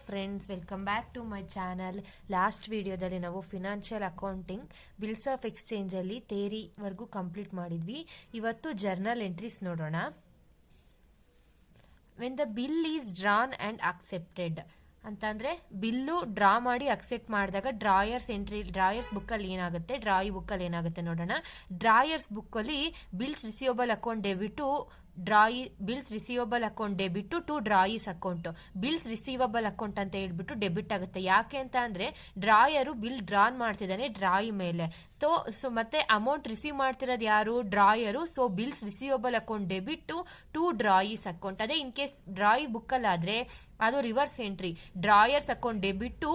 Friends, welcome back to my channel. Last ವಿಡಿಯೋದಲ್ಲಿ ನಾವು financial accounting bills of exchange ಅಲ್ಲಿ ಥಿಯರಿವರೆಗೂ ಕಂಪ್ಲೀಟ್ ಮಾಡಿದ್ವಿ. ಇವತ್ತು ಜರ್ನಲ್ ಎಂಟ್ರೀಸ್ ನೋಡೋಣ. When the bill is drawn and accepted ಅಂತಂದ್ರೆ ಬಿಲ್ಲು ಡ್ರಾ ಮಾಡಿ ಅಕ್ಸೆಪ್ಟ್ ಮಾಡಿದಾಗ ಡ್ರಾಯರ್ಸ್ ಬುಕ್ ಅಲ್ಲಿ ಏನಾಗುತ್ತೆ, ಡ್ರಾಯಿ ಬುಕ್ ಅಲ್ಲಿ ಏನಾಗುತ್ತೆ ನೋಡೋಣ. ಡ್ರಾಯರ್ಸ್ ಬುಕ್ ಅಲ್ಲಿ bills receivable account debit bills receivable account debit to drawee's account. Bills receivable account ಅಂತ ಹೇಳ್ಬಿಟ್ಟು ಡೆಬಿಟ್ ಆಗುತ್ತೆ. ಯಾಕೆ ಅಂತ ಅಂದ್ರೆ ಡ್ರಾಯರು ಬಿಲ್ ಡ್ರಾನ್ ಮಾಡ್ತಿದ್ದಾನೆ ಡ್ರಾಯಿ ಮೇಲೆ. ಸೊ ಮತ್ತೆ ಅಮೌಂಟ್ ರಿಸೀವ್ ಮಾಡ್ತಿರೋದು ಯಾರು, drawer. So bills receivable account debit to drawee's account. ಅದೇ ಇನ್ ಕೇಸ್ ಡ್ರಾಯಿ ಬುಕ್ ಅಲ್ಲಿ ಆದ್ರೆ ಅದು reverse entry, drawer's account debit to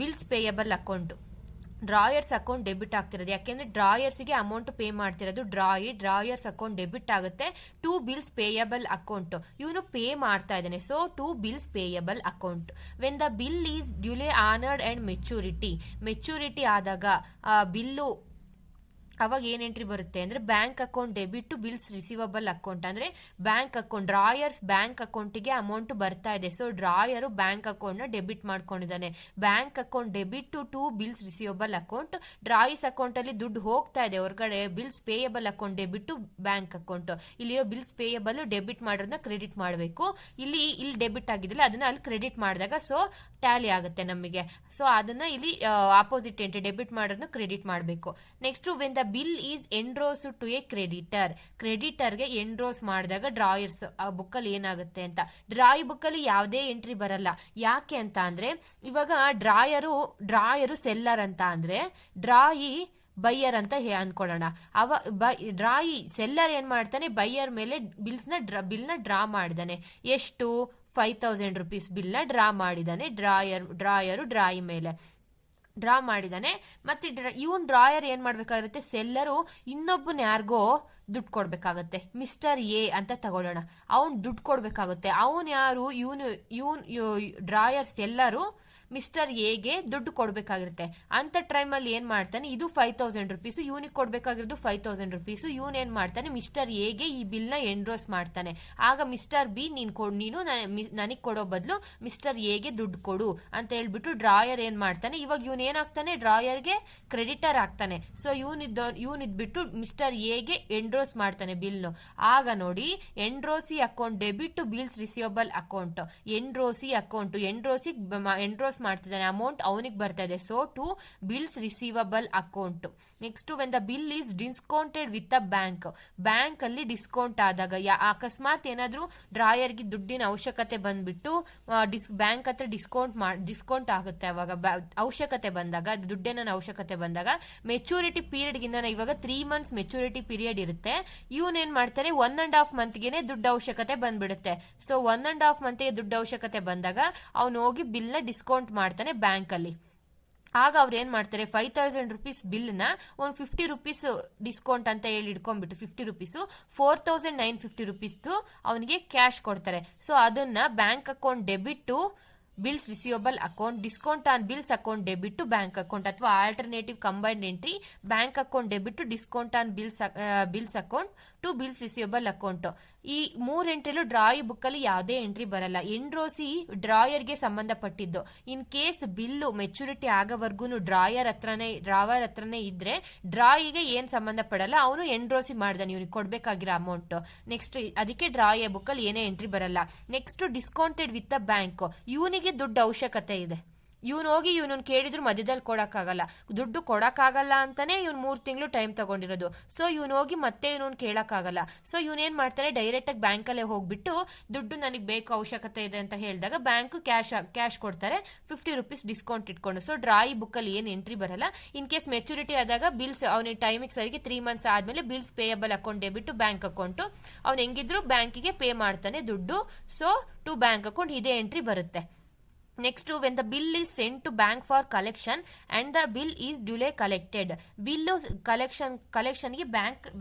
bills payable account. Drawers account debit ಆಗ್ತಿರೋದು ಯಾಕೆಂದ್ರೆ ಡ್ರಾಯರ್ಸ್ಗೆ ಅಮೌಂಟ್ ಪೇ ಮಾಡ್ತಿರೋದು ಡ್ರಾಯರ್ಸ್ ಅಕೌಂಟ್ ಡೆಬಿಟ್ ಆಗುತ್ತೆ ಟು ಬಿಲ್ಸ್ ಪೇಯಬಲ್ ಅಕೌಂಟ್. ಇವನು ಪೇ ಮಾಡ್ತಾ ಇದ್ದಾನೆ, so to bills payable account. When the bill is duly honoured and maturity ಆದಾಗ bill ಅವಾಗ ಏನ್ ಎಂಟ್ರಿ ಬರುತ್ತೆ ಅಂದ್ರೆ bank account debit to bills receivable account. ಅಂದ್ರೆ ಬ್ಯಾಂಕ್ ಅಕೌಂಟ್, ಡ್ರಾಯರ್ಸ್ ಬ್ಯಾಂಕ್ ಅಕೌಂಟ್ಗೆ ಅಮೌಂಟ್ ಬರ್ತಾ ಇದೆ, ಸೊ ಡ್ರಾಯರು ಬ್ಯಾಂಕ್ ಅಕೌಂಟ್ ನ ಡೆಬಿಟ್ ಮಾಡ್ಕೊಂಡಿದ್ದಾನೆ. Bank account debit to bills receivable account. Drawee's account ಅಲ್ಲಿ ದುಡ್ಡು ಹೋಗ್ತಾ ಇದೆ ಹೊರಗಡೆ, bills payable account debit to bank account. ಇಲ್ಲಿರೋ ಬಿಲ್ಸ್ ಪೇಯಬಲ್ ಡೆಬಿಟ್ ಮಾಡೋದನ್ನ ಕ್ರೆಡಿಟ್ ಮಾಡಬೇಕು. ಇಲ್ಲಿ ಡೆಬಿಟ್ ಆಗಿದಿಲ್ಲ, ಅದನ್ನ ಅಲ್ಲಿ ಕ್ರೆಡಿಟ್ ಮಾಡಿದಾಗ ಸೊ ಟ್ಯಾಲಿ ಆಗುತ್ತೆ ನಮಗೆ. ಸೊ ಅದನ್ನ ಇಲ್ಲಿ ಆಪೋಸಿಟ್ ಎಂಟ್ರಿ, ಡೆಬಿಟ್ ಮಾಡೋದನ್ನ ಕ್ರೆಡಿಟ್ ಮಾಡಬೇಕು. Next when the bill is endorse to a ಕ್ರೆಡಿಟರ್ಗೆ ಎನ್ರೋಸ್ ಮಾಡಿದಾಗ ಡ್ರಾಯರ್ಸ್ ಬುಕ್ ಅಲ್ಲಿ ಏನಾಗುತ್ತೆ ಅಂತ. ಡ್ರಾಯಿ ಬುಕ್ ಅಲ್ಲಿ ಯಾವುದೇ ಎಂಟ್ರಿ ಬರಲ್ಲ. ಯಾಕೆ ಅಂತ ಅಂದ್ರೆ ಇವಾಗ ಡ್ರಾಯರು ಸೆಲ್ಲರ್ ಅಂತ ಅಂದ್ರೆ ಡ್ರಾಯಿ ಬೈಯರ್ ಅಂತ ಅನ್ಕೊಳ್ಳೋಣ. ಡ್ರಾಯಿ ಸೆಲ್ಲರ್ ಏನ್ ಮಾಡ್ತಾನೆ, ಬೈಯರ್ ಮೇಲೆ ಬಿಲ್ನ ಡ್ರಾ ಮಾಡಿದಾನೆ. ಎಷ್ಟು 5,000 ರೂಪೀಸ್ ಬಿಲ್ನ ಡ್ರಾ ಮಾಡಿದಾನೆ ಡ್ರಾಯರು ಡ್ರಾಯಿ ಮೇಲೆ ಡ್ರಾ ಮಾಡಿದಾನೆ. ಮತ್ತೆ ಇವನ್ ಡ್ರಾಯರ್ ಏನ್ ಮಾಡ್ಬೇಕಾಗುತ್ತೆ, ಸೆಲ್ಲರು ಇನ್ನೊಬ್ಬನ ಯಾರಿಗೋ ದುಡ್ಡು ಕೊಡ್ಬೇಕಾಗತ್ತೆ. ಮಿಸ್ಟರ್ ಎ ಅಂತ ತಗೊಳ್ಳೋಣ, ಅವನ್ ದುಡ್ಡು ಕೊಡ್ಬೇಕಾಗುತ್ತೆ. ಅವನ್ ಯಾರು, ಇವನ್ ಡ್ರಾಯರ್ ಸೆಲ್ಲರು ಮಿಸ್ಟರ್ ಎಗೆ ದುಡ್ಡು ಕೊಡ್ಬೇಕಾಗಿರುತ್ತೆ. ಅಂತ ಟೈಮಲ್ಲಿ ಏನ್ ಮಾಡ್ತಾನೆ, ಇದು 5,000 ರೂಪೀಸ್ ಇವನಿಗೆ ಕೊಡ್ಬೇಕಾಗಿರೋದು 5,000 ರೂಪೀಸ್. ಇವನ್ ಏನ್ ಮಾಡ್ತಾನೆ, ಮಿಸ್ಟರ್ ಎಗೆ ಈ ಬಿಲ್ ನ ಎನ್ರೋಸ್ ಮಾಡ್ತಾನೆ. ಆಗ ಮಿಸ್ಟರ್ ಬಿ ನೀನು ನನಗ್ ಕೊಡೋ ಬದಲು ಮಿಸ್ಟರ್ ಎಗೆ ದುಡ್ಡು ಕೊಡು ಅಂತ ಹೇಳ್ಬಿಟ್ಟು ಡ್ರಾಯರ್ ಏನ್ ಮಾಡ್ತಾನೆ, ಇವಾಗ ಇವನ್ ಏನಾಗ್ತಾನೆ, ಡ್ರಾಯರ್ಗೆ ಕ್ರೆಡಿಟರ್ ಆಗ್ತಾನೆ. ಸೊ ಇದ್ಬಿಟ್ಟು ಮಿಸ್ಟರ್ ಎಗೆ ಎನ್ರೋಸ್ ಮಾಡ್ತಾನೆ ಬಿಲ್. ಆಗ ನೋಡಿ, endorsee account debit to bills receivable account. Endorsee ಮಾಡ್ತಿದ್ದಾನೆ, ಅಮೌಂಟ್ ಅವನಿಗೆ ಬರ್ತಾ ಇದೆ, so to bills receivable account. Next when the bill is discounted with a bank ಅಲ್ಲಿ ಡಿಸ್ಕೌಂಟ್ ಆದಾಗ, ಅಕಸ್ಮಾತ್ ಏನಾದ್ರೂ ಡ್ರಾಯರ್ಗೆ ದುಡ್ಡಿನ ಅವಶ್ಯಕತೆ ಬಂದ್ಬಿಟ್ಟು ಬ್ಯಾಂಕ್ ಹತ್ರ ಡಿಸ್ಕೌಂಟ್ ಆಗುತ್ತೆ. ಅವಾಗ ಅವಶ್ಯಕತೆ ಬಂದಾಗ, ದುಡ್ಡಿನ ಅವಶ್ಯಕತೆ ಬಂದಾಗ ಮೆಚೂರಿಟಿ ಪೀರಿಯಡ್ ಗಿಂತ ಇವಾಗ 3 months ಮೆಚೂರಿಟಿ ಪೀರಿಯಡ್ ಇರುತ್ತೆ. ಇವನ್ ಏನ್ ಮಾಡ್ತಾರೆ, 1.5 month ಗೆನೆ ದುಡ್ಡು ಅವಶ್ಯಕತೆ ಬಂದ್ಬಿಡುತ್ತೆ. ಸೊ 1.5 month ಗೆ ದುಡ್ಡು ಅವಶ್ಯಕತೆ ಬಂದಾಗ ಅವ್ನು ಹೋಗಿ ಬಿಲ್ ನ ಡಿಸ್ಕೌಂಟ್ ಮಾಡ್ತಾನೆ ಬ್ಯಾಂಕ್ ಅಲ್ಲಿ. ಆಗ ಅವ್ರು ಏನ್ ಮಾಡ್ತಾರೆ, 5,000 ರೂಪೀಸ್ ಬಿಲ್ ನ ಒಂದು 50 ರೂಪೀಸ್ ಡಿಸ್ಕೌಂಟ್ ಅಂತ ಹೇಳಿ ಇಟ್ಕೊಂಡ್ಬಿಟ್ಟು 50 ರೂಪೀಸ್ 4,950 ರೂಪೀಸ್ ಅವನಿಗೆ ಕ್ಯಾಶ್ ಕೊಡ್ತಾರೆ. ಸೊ ಅದನ್ನ bank account debit to bills receivable account, discount on bills account debit to bank account, ಅಥವಾ alternative combined entry bank account debit to discount on bills account to bills receivable account. ಈ 3 ಎಂಟ್ರಿಲೂ ಡ್ರಾಯಿ book ಅಲ್ಲಿ ಯಾವುದೇ entry ಬರಲ್ಲ. ಎನ್ರೋಸಿ ಡ್ರಾಯರ್ಗೆ ಸಂಬಂಧಪಟ್ಟಿದ್ದು. In case bill maturity ಆಗೋವರೆಗೂ drawer ಹತ್ರನೇ ಇದ್ರೆ ಡ್ರಾಯಿಗೆ ಏನ್ ಸಂಬಂಧ ಪಡಲ್ಲ, ಅವನು ಎನ್ರೋಸಿ ಮಾಡ್ದಾನೆ ಇವನಿಗೆ ಕೊಡ್ಬೇಕಾಗಿರೋ ಅಮೌಂಟ್. ನೆಕ್ಸ್ಟ್ ಅದಕ್ಕೆ ಡ್ರಾಯರ್ ಬುಕ್ ಅಲ್ಲಿ ಏನೇ ಎಂಟ್ರಿ ಬರಲ್ಲ. Next discounted with a bank, ಇವನಿಗೆ ದುಡ್ಡು ಅವಶ್ಯಕತೆ ಇದೆ. ಇವನು ಹೋಗಿ ಇವನನ್ನ ಕೇಳಿದ್ರು ಮಧ್ಯದಲ್ಲಿ ಕೊಡಕ್ಕಾಗಲ್ಲ, ದುಡ್ಡು ಕೊಡಕ್ಕಾಗಲ್ಲ ಅಂತಾನೆ ಇವ್ನು 3 ತಿಂಗಳು ಟೈಮ್ ತಗೊಂಡಿರೋದು. ಸೊ ಇವನು ಹೋಗಿ ಮತ್ತೆ ಇವನು ಕೇಳಕ್ಕಾಗಲ್ಲ. ಸೊ ಇವನೇನ್ ಮಾಡ್ತಾನೆ, ಡೈರೆಕ್ಟ್ ಆಗಿ ಬ್ಯಾಂಕ್ ಅಲ್ಲೇ ಹೋಗ್ಬಿಟ್ಟು ದುಡ್ಡು ನನಗೆ ಬೇಕು, ಅವಶ್ಯಕತೆ ಇದೆ ಅಂತ ಹೇಳಿದಾಗ ಬ್ಯಾಂಕ್ ಕ್ಯಾಶ್ ಕೊಡ್ತಾರೆ 50 ರೂಪೀಸ್ ಡಿಸ್ಕೌಂಟ್ ಇಟ್ಕೊಂಡು. ಸೊ ಡ್ರಾಯಿ ಬುಕ್ ಅಲ್ಲಿ ಏನ್ ಎಂಟ್ರಿ ಬರಲ್ಲ. ಇನ್ ಕೇಸ್ ಮೆಚುರಿಟಿ ಆದಾಗ ಬಿಲ್ಸ್ ಅವನಿಗೆ ಟೈಮಿಗೆ ಸರಿಗೆ 3 months ಆದ್ಮೇಲೆ bills payable account debit to bank account. ಅವ್ನು ಹೆಂಗಿದ್ರು ಬ್ಯಾಂಕಿಗೆ ಪೇ ಮಾಡ್ತಾನೆ ದುಡ್ಡು, ಸೊ ಟು ಬ್ಯಾಂಕ್ ಅಕೌಂಟ್ ಇದೇ ಎಂಟ್ರಿ ಬರುತ್ತೆ. Next, when the bill is sent to bank for collection and the bill is duly collected. Bill ಕಲೆಕ್ಷನ್ಗೆ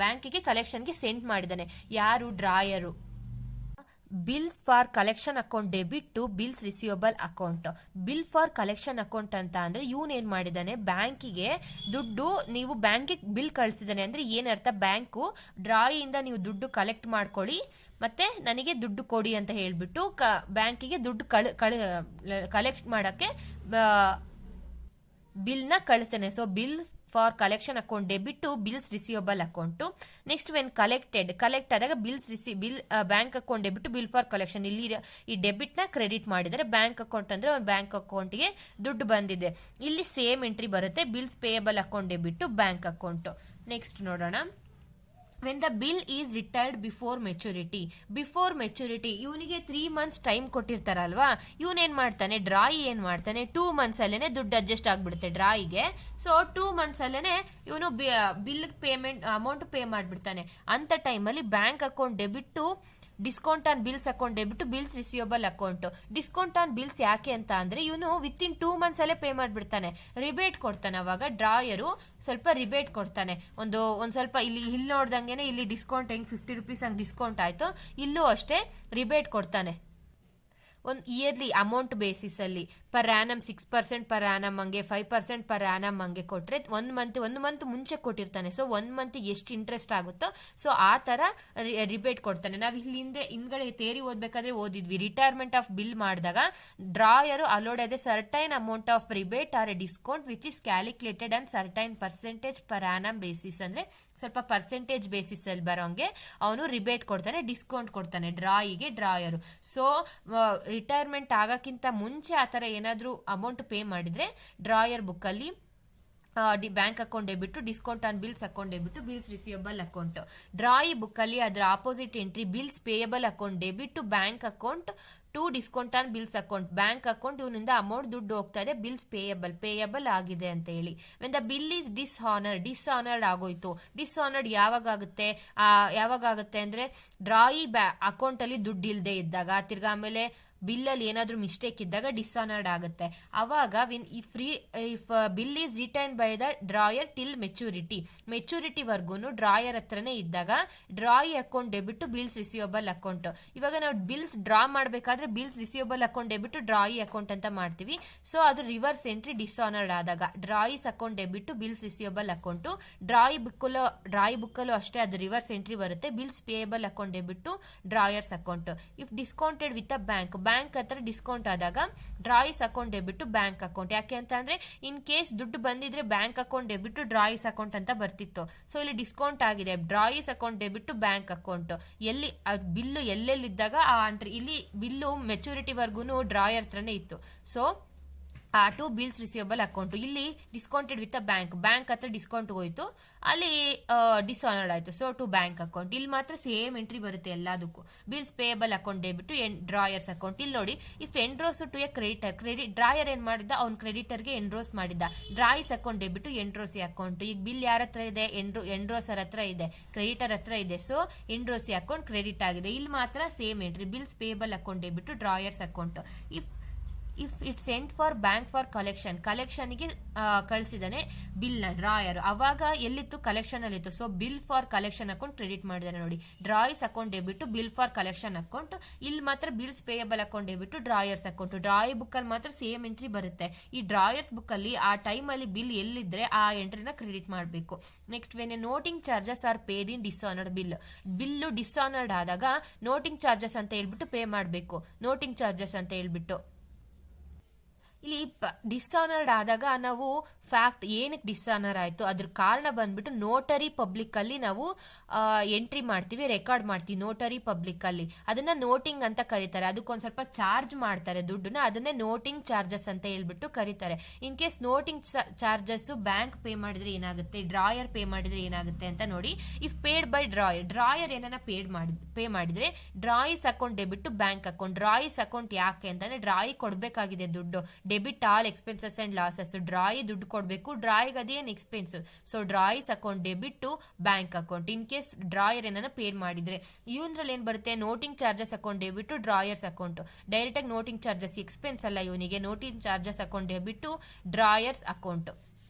ಬ್ಯಾಂಕಿಗೆ ಕಲೆಕ್ಷನ್ಗೆ ಸೆಂಡ್ ಮಾಡಿದಾನೆ ಯಾರು, drawer. Bills for collection account debit to bills receivable account. Bill for collection account ಅಂತ ಅಂದ್ರೆ ಇವನ್ ಏನ್ ಮಾಡಿದಾನೆ, ಬ್ಯಾಂಕಿಗೆ ದುಡ್ಡು, ನೀವು ಬ್ಯಾಂಕಿಗೆ ಬಿಲ್ ಕಳಿಸಿದಾನೆ ಅಂದ್ರೆ ಏನರ್ಥ, ಬ್ಯಾಂಕು ಡ್ರಾಯಿಂದ ನೀವು ದುಡ್ಡು ಕಲೆಕ್ಟ್ ಮಾಡ್ಕೊಳ್ಳಿ ಮತ್ತೆ ನನಗೆ ದುಡ್ಡು ಕೊಡಿ ಅಂತ ಹೇಳ್ಬಿಟ್ಟು ಬ್ಯಾಂಕಿಗೆ ದುಡ್ಡು ಕಲೆಕ್ಟ್ ಮಾಡಕ್ಕೆ ಬಿಲ್ ನ ಕಳಿಸ್ತಾನೆ. So bill for collection account debit to bills receivable account. Next when collect ಆದಾಗ bill bank account debit to bill for collection. ಇಲ್ಲಿ ಈ ಡೆಬಿಟ್ ನ ಕ್ರೆಡಿಟ್ ಮಾಡಿದರೆ, ಬ್ಯಾಂಕ್ ಅಕೌಂಟ್ ಅಂದ್ರೆ ಒಂದು ಬ್ಯಾಂಕ್ ಅಕೌಂಟ್ಗೆ ದುಡ್ಡು ಬಂದಿದೆ, ಇಲ್ಲಿ ಸೇಮ್ ಎಂಟ್ರಿ ಬರುತ್ತೆ, bills payable account debit to bank account. Next ನೋಡೋಣ, when the bill is retired before maturity, ಇವನಿಗೆ 3 months ಟೈಮ್ ಕೊಟ್ಟಿರ್ತಾರಲ್ವಾ, ಇವನೇನ್ ಮಾಡ್ತಾನೆ, ಡ್ರಾಯಿ ಏನ್ ಮಾಡ್ತಾನೆ, 2 months ಅಲ್ಲೇನೆ ದುಡ್ಡು ಅಡ್ಜಸ್ಟ್ ಆಗ್ಬಿಡುತ್ತೆ ಡ್ರಾಯಿಗೆ. ಸೊ 2 months ಅಲ್ಲೇನೆ ಇವನು ಬಿಲ್ ಪೇಮೆಂಟ್ ಅಮೌಂಟ್ ಪೇ ಮಾಡ್ಬಿಡ್ತಾನೆ. ಅಂತ ಟೈಮಲ್ಲಿ bank account debit to discount on bills account debit to bills receivable account. Discount on bills ಯಾಕೆ ಅಂತ ಅಂದ್ರೆ ಇವನು ವಿತಿನ್ 2 months ಅಲ್ಲೇ ಪೇ ಮಾಡ್ಬಿಡ್ತಾನೆ, ರಿಬೇಟ್ ಕೊಡ್ತಾನೆ. ಅವಾಗ ಡ್ರಾಯರು ಸ್ವಲ್ಪ ರಿಬೇಟ್ ಕೊಡ್ತಾನೆ, ಒಂದ್ ಸ್ವಲ್ಪ ಇಲ್ಲಿ ನೋಡ್ದಂಗೆನೆ ಇಲ್ಲಿ ಡಿಸ್ಕೌಂಟ್ ಹೆಂಗ್ 50 rupees ಹಂಗ್ ಡಿಸ್ಕೌಂಟ್ ಆಯ್ತು, ಇಲ್ಲೂ ಅಷ್ಟೇ ರಿಬೇಟ್ ಕೊಡ್ತಾನೆ. ಒಂದು ಇಯರ್ಲಿ ಅಮೌಂಟ್ ಬೇಸಿಸ್ ಅಲ್ಲಿ ಪರ್ ಆನಮ್ 6% ಪರ್ ಆನಮ್ ಹಂಗೆ 5% ಪರ್ ಆನಮ್ ಹಂಗೆ ಕೊಟ್ರೆ ಒಂದು ಮಂತ್ ಮುಂಚೆ ಕೊಟ್ಟಿರ್ತಾನೆ. ಸೊ 1 month ಎಷ್ಟು ಇಂಟ್ರೆಸ್ಟ್ ಆಗುತ್ತೋ ಸೊ ಆ ತರ ರಿಬೇಟ್ ಕೊಡ್ತಾನೆ. ನಾವು ಹಿಂದ್ಗಡೆ ತೇರಿ ಓದ್ಬೇಕಾದ್ರೆ ಓದಿದ್ವಿ, ರಿಟೈರ್ಮೆಂಟ್ ಆಫ್ ಬಿಲ್ ಮಾಡಿದಾಗ drawer allowed as a certain amount of rebate or a discount which is calculated and certain percentage per annum basis. ಅಂದ್ರೆ ಸ್ವಲ್ಪ ಪರ್ಸೆಂಟೇಜ್ ಬೇಸಿಸ್ ಅಲ್ಲಿ ಬರೋಂಗೆ ಅವನು ರಿಬೇಟ್ ಕೊಡ್ತಾನೆ, ಡಿಸ್ಕೌಂಟ್ ಕೊಡ್ತಾನೆ ಡ್ರಾಯರು. ಸೊ ರಿಟೈರ್ಮೆಂಟ್ ಆಗಕ್ಕಿಂತ ಮುಂಚೆ ಆತರ ಏನಾದ್ರೂ ಅಮೌಂಟ್ ಪೇ ಮಾಡಿದ್ರೆ ಡ್ರಾಯರ್ ಬುಕ್ ಅಲ್ಲಿ bank account debit discount on bills account debit bills receivable account. Drawee book ಅಲ್ಲಿ ಅದರ opposite entry bills payable account debit to bank account to discount on bills account. Bank account ಇವನಿಂದ amount ದುಡ್ಡು ಹೋಗ್ತಾ ಇದೆ, bills payable ಆಗಿದೆ ಅಂತ ಹೇಳಿ. When the bill is dishonoured ಆಗೋಯ್ತು. ಡಿಸ್ಆನರ್ಡ್ ಯಾವಾಗ ಆಗುತ್ತೆ ಅಂದ್ರೆ ಡ್ರಾಯಿ ಅಕೌಂಟ್ ಅಲ್ಲಿ ದುಡ್ಡು ಇಲ್ಲದೆ ಇದ್ದಾಗ, ತಿರ್ಗಾ ಆಮೇಲೆ ಬಿಲ್ ಅಲ್ಲಿ ಏನಾದ್ರೂ ಮಿಸ್ಟೇಕ್ ಇದ್ದಾಗ ಡಿಸ್ಆನರ್ಡ್ ಆಗುತ್ತೆ. ಅವಾಗ if bill is retain by the drawer till maturity ವರ್ಗೂನು ಡ್ರಾಯರ್ ಹತ್ರನೇ ಇದ್ದಾಗ drawee account debit to bills receivable account. ಇವಾಗ ನಾವು ಬಿಲ್ಸ್ ಡ್ರಾ ಮಾಡಬೇಕಾದ್ರೆ bills receivable account debit to drawee account ಅಂತ ಮಾಡ್ತೀವಿ. ಸೊ ಅದು ರಿವರ್ಸ್ ಎಂಟ್ರಿ ಡಿಸ್ಆನರ್ಡ್ ಆದಾಗ drawee's account debit to bills receivable account. Drawee ಬುಕ್ಕಲ್ಲೂ ಅಷ್ಟೇ ಅದು ರಿವರ್ಸ್ ಎಂಟ್ರಿ ಬರುತ್ತೆ, bills payable account debit to drawers account. If discounted with a bank ಹತ್ರ discount ಆದಾಗ drawee's account debit to bank account. ಯಾಕೆ ಅಂತ ಅಂದ್ರೆ ಇನ್ ಕೇಸ್ ದುಡ್ಡು ಬಂದಿದ್ರೆ bank account debit to drawee's account ಅಂತ ಬರ್ತಿತ್ತು. ಸೊ ಇಲ್ಲಿ ಡಿಸ್ಕೌಂಟ್ ಆಗಿದೆ, drawee's account debit to bank account. ಎಲ್ಲಿ ಬಿಲ್ಲು ಎಲ್ಲೆಲ್ಲಿದ್ದಾಗ ಆ ಎಂಟ್ರಿ, ಇಲ್ಲಿ ಬಿಲ್ಲು ಮೆಚುರಿಟಿ ವರ್ಗೂನು ಡ್ರಾಯರ್ ಹತ್ರನೇ ಇತ್ತು. So to bills receivable account. ಇಲ್ಲಿ ಡಿಸ್ಕೌಂಟೆಡ್ ವಿತ್ ಬ್ಯಾಂಕ್ ಹತ್ರ ಡಿಸ್ಕೌಂಟ್ ಹೋಯ್ತು, ಅಲ್ಲಿ ಡಿಸ್ಆನರ್ಡ್ ಆಯ್ತು. So to bank account. ಇಲ್ಲಿ ಮಾತ್ರ ಸೇಮ್ ಎಂಟ್ರಿ ಬರುತ್ತೆ ಎಲ್ಲದಕ್ಕೂ. Bills payable account debit to drawers account. ಇಲ್ಲಿ ನೋಡಿ, if endorse to a credit drawer ಏನ್ ಮಾಡಿದ್ದ, ಅವ್ನ ಕ್ರೆಡಿಟರ್ಗೆ ಎನ್ರೋಸ್ ಮಾಡಿದ್ದ. Drawee's account debit to endorsee account. ಈಗ ಬಿಲ್ ಯಾರ ಹತ್ರ ಇದೆ, ಎನ್ರೋಸರ್ ಹತ್ರ ಇದೆ, ಕ್ರೆಡಿಟರ್ ಹತ್ರ ಇದೆ. ಸೊ ಎನ್ರೋಸಿ ಅಕೌಂಟ್ ಕ್ರೆಡಿಟ್ ಆಗಿದೆ. ಇಲ್ಲಿ ಮಾತ್ರ same entry, bills payable account debit to drawers account. If it sent for bank for ಕಲೆಕ್ಷನ್ಗೆ ಕಳಿಸಿದಾನೆ ಬಿಲ್ ನ ಡ್ರಾಯರ್, ಅವಾಗ ಎಲ್ಲಿತ್ತು, ಕಲೆಕ್ಷನ್ ಅಲ್ಲಿ ಇತ್ತು. So bill for collection account credit ಮಾಡಿದಾನೆ ನೋಡಿ, drawee's account debit to bill for collection account. ಇಲ್ಲಿ ಮಾತ್ರ bills payable account debit to drawers account. Drawee book ಅಲ್ಲಿ ಮಾತ್ರ ಸೇಮ್ ಎಂಟ್ರಿ ಬರುತ್ತೆ. ಈ ಡ್ರಾಯರ್ಸ್ ಬುಕ್ ಅಲ್ಲಿ ಆ ಟೈಮ್ ಅಲ್ಲಿ ಬಿಲ್ ಎಲ್ಲಿದ್ರೆ ಆ ಎಂಟ್ರಿನ ಕ್ರೆಡಿಟ್ ಮಾಡಬೇಕು. Next when noting charges are paid in dishonoured bill dishonoured ಆದಾಗ ನೋಟಿಂಗ್ ಚಾರ್ಜಸ್ ಅಂತ ಹೇಳ್ಬಿಟ್ಟು ಪೇ ಮಾಡಬೇಕು. ನೋಟಿಂಗ್ ಚಾರ್ಜಸ್ ಅಂತ ಹೇಳ್ಬಿಟ್ಟು ಇಲ್ಲಿ ಡಿಸ್ಆನರ್ಡ್ ಆದಾಗ ನಾವು ಫ್ಯಾಕ್ಟ್ ಏನಕ್ಕೆ ಡಿಸ್ಆನರ್ ಆಯ್ತು ಅದ್ರ ಕಾರಣ ಬಂದ್ಬಿಟ್ಟು ನೋಟರಿ ಪಬ್ಲಿಕ್ ಅಲ್ಲಿ ನಾವು ಎಂಟ್ರಿ ಮಾಡ್ತೀವಿ, ರೆಕಾರ್ಡ್ ಮಾಡ್ತೀವಿ. ನೋಟರಿ ಪಬ್ಲಿಕ್ ಅಲ್ಲಿ ಅದನ್ನ ನೋಟಿಂಗ್ ಅಂತ ಕರೀತಾರೆ. ಅದಕ್ಕೊಂದ್ ಸ್ವಲ್ಪ ಚಾರ್ಜ್ ಮಾಡ್ತಾರೆ ದುಡ್ಡನ್ನ, ಅದನ್ನೇ ನೋಟಿಂಗ್ ಚಾರ್ಜಸ್ ಅಂತ ಹೇಳ್ಬಿಟ್ಟು ಕರೀತಾರೆ. In case noting charges bank pay ಮಾಡಿದ್ರೆ ಏನಾಗುತ್ತೆ, ಡ್ರಾಯರ್ ಪೇ ಮಾಡಿದ್ರೆ ಏನಾಗುತ್ತೆ ಅಂತ ನೋಡಿ. ಇಫ್ ಪೇಡ್ ಬೈ ಡ್ರಾಯರ್ ಏನನ್ನ ಪೇ ಮಾಡಿದ್ರೆ drawee's account debit to bank account. Drawee's account ಯಾಕೆ ಅಂತಂದ್ರೆ ಡ್ರಾಯಿ ಕೊಡ್ಬೇಕಾಗಿದೆ ದುಡ್ಡು, debit all expenses and losses. Drawee ದುಡ್ಡು ಕೊಡ್ಬೇಕು, ಡ್ರಾಯಿಗೆ ಅದೇನ್ expense. So drawee's account debit to bank account. In case drawer ಏನನ್ನ ಪೇಡ್ ಮಾಡಿದ್ರೆ ಇವನ್ರಲ್ಲಿ ಏನ್ ಬರುತ್ತೆ, noting charges account debit to drawers account. Direct ಆಗಿ ನೋಟಿಂಗ್ ಚಾರ್ಜಸ್ ಎಕ್ಸ್ಪೆನ್ಸ್ ಅಲ್ಲ ಇವನಿಗೆ, noting charges account debit to drawers account.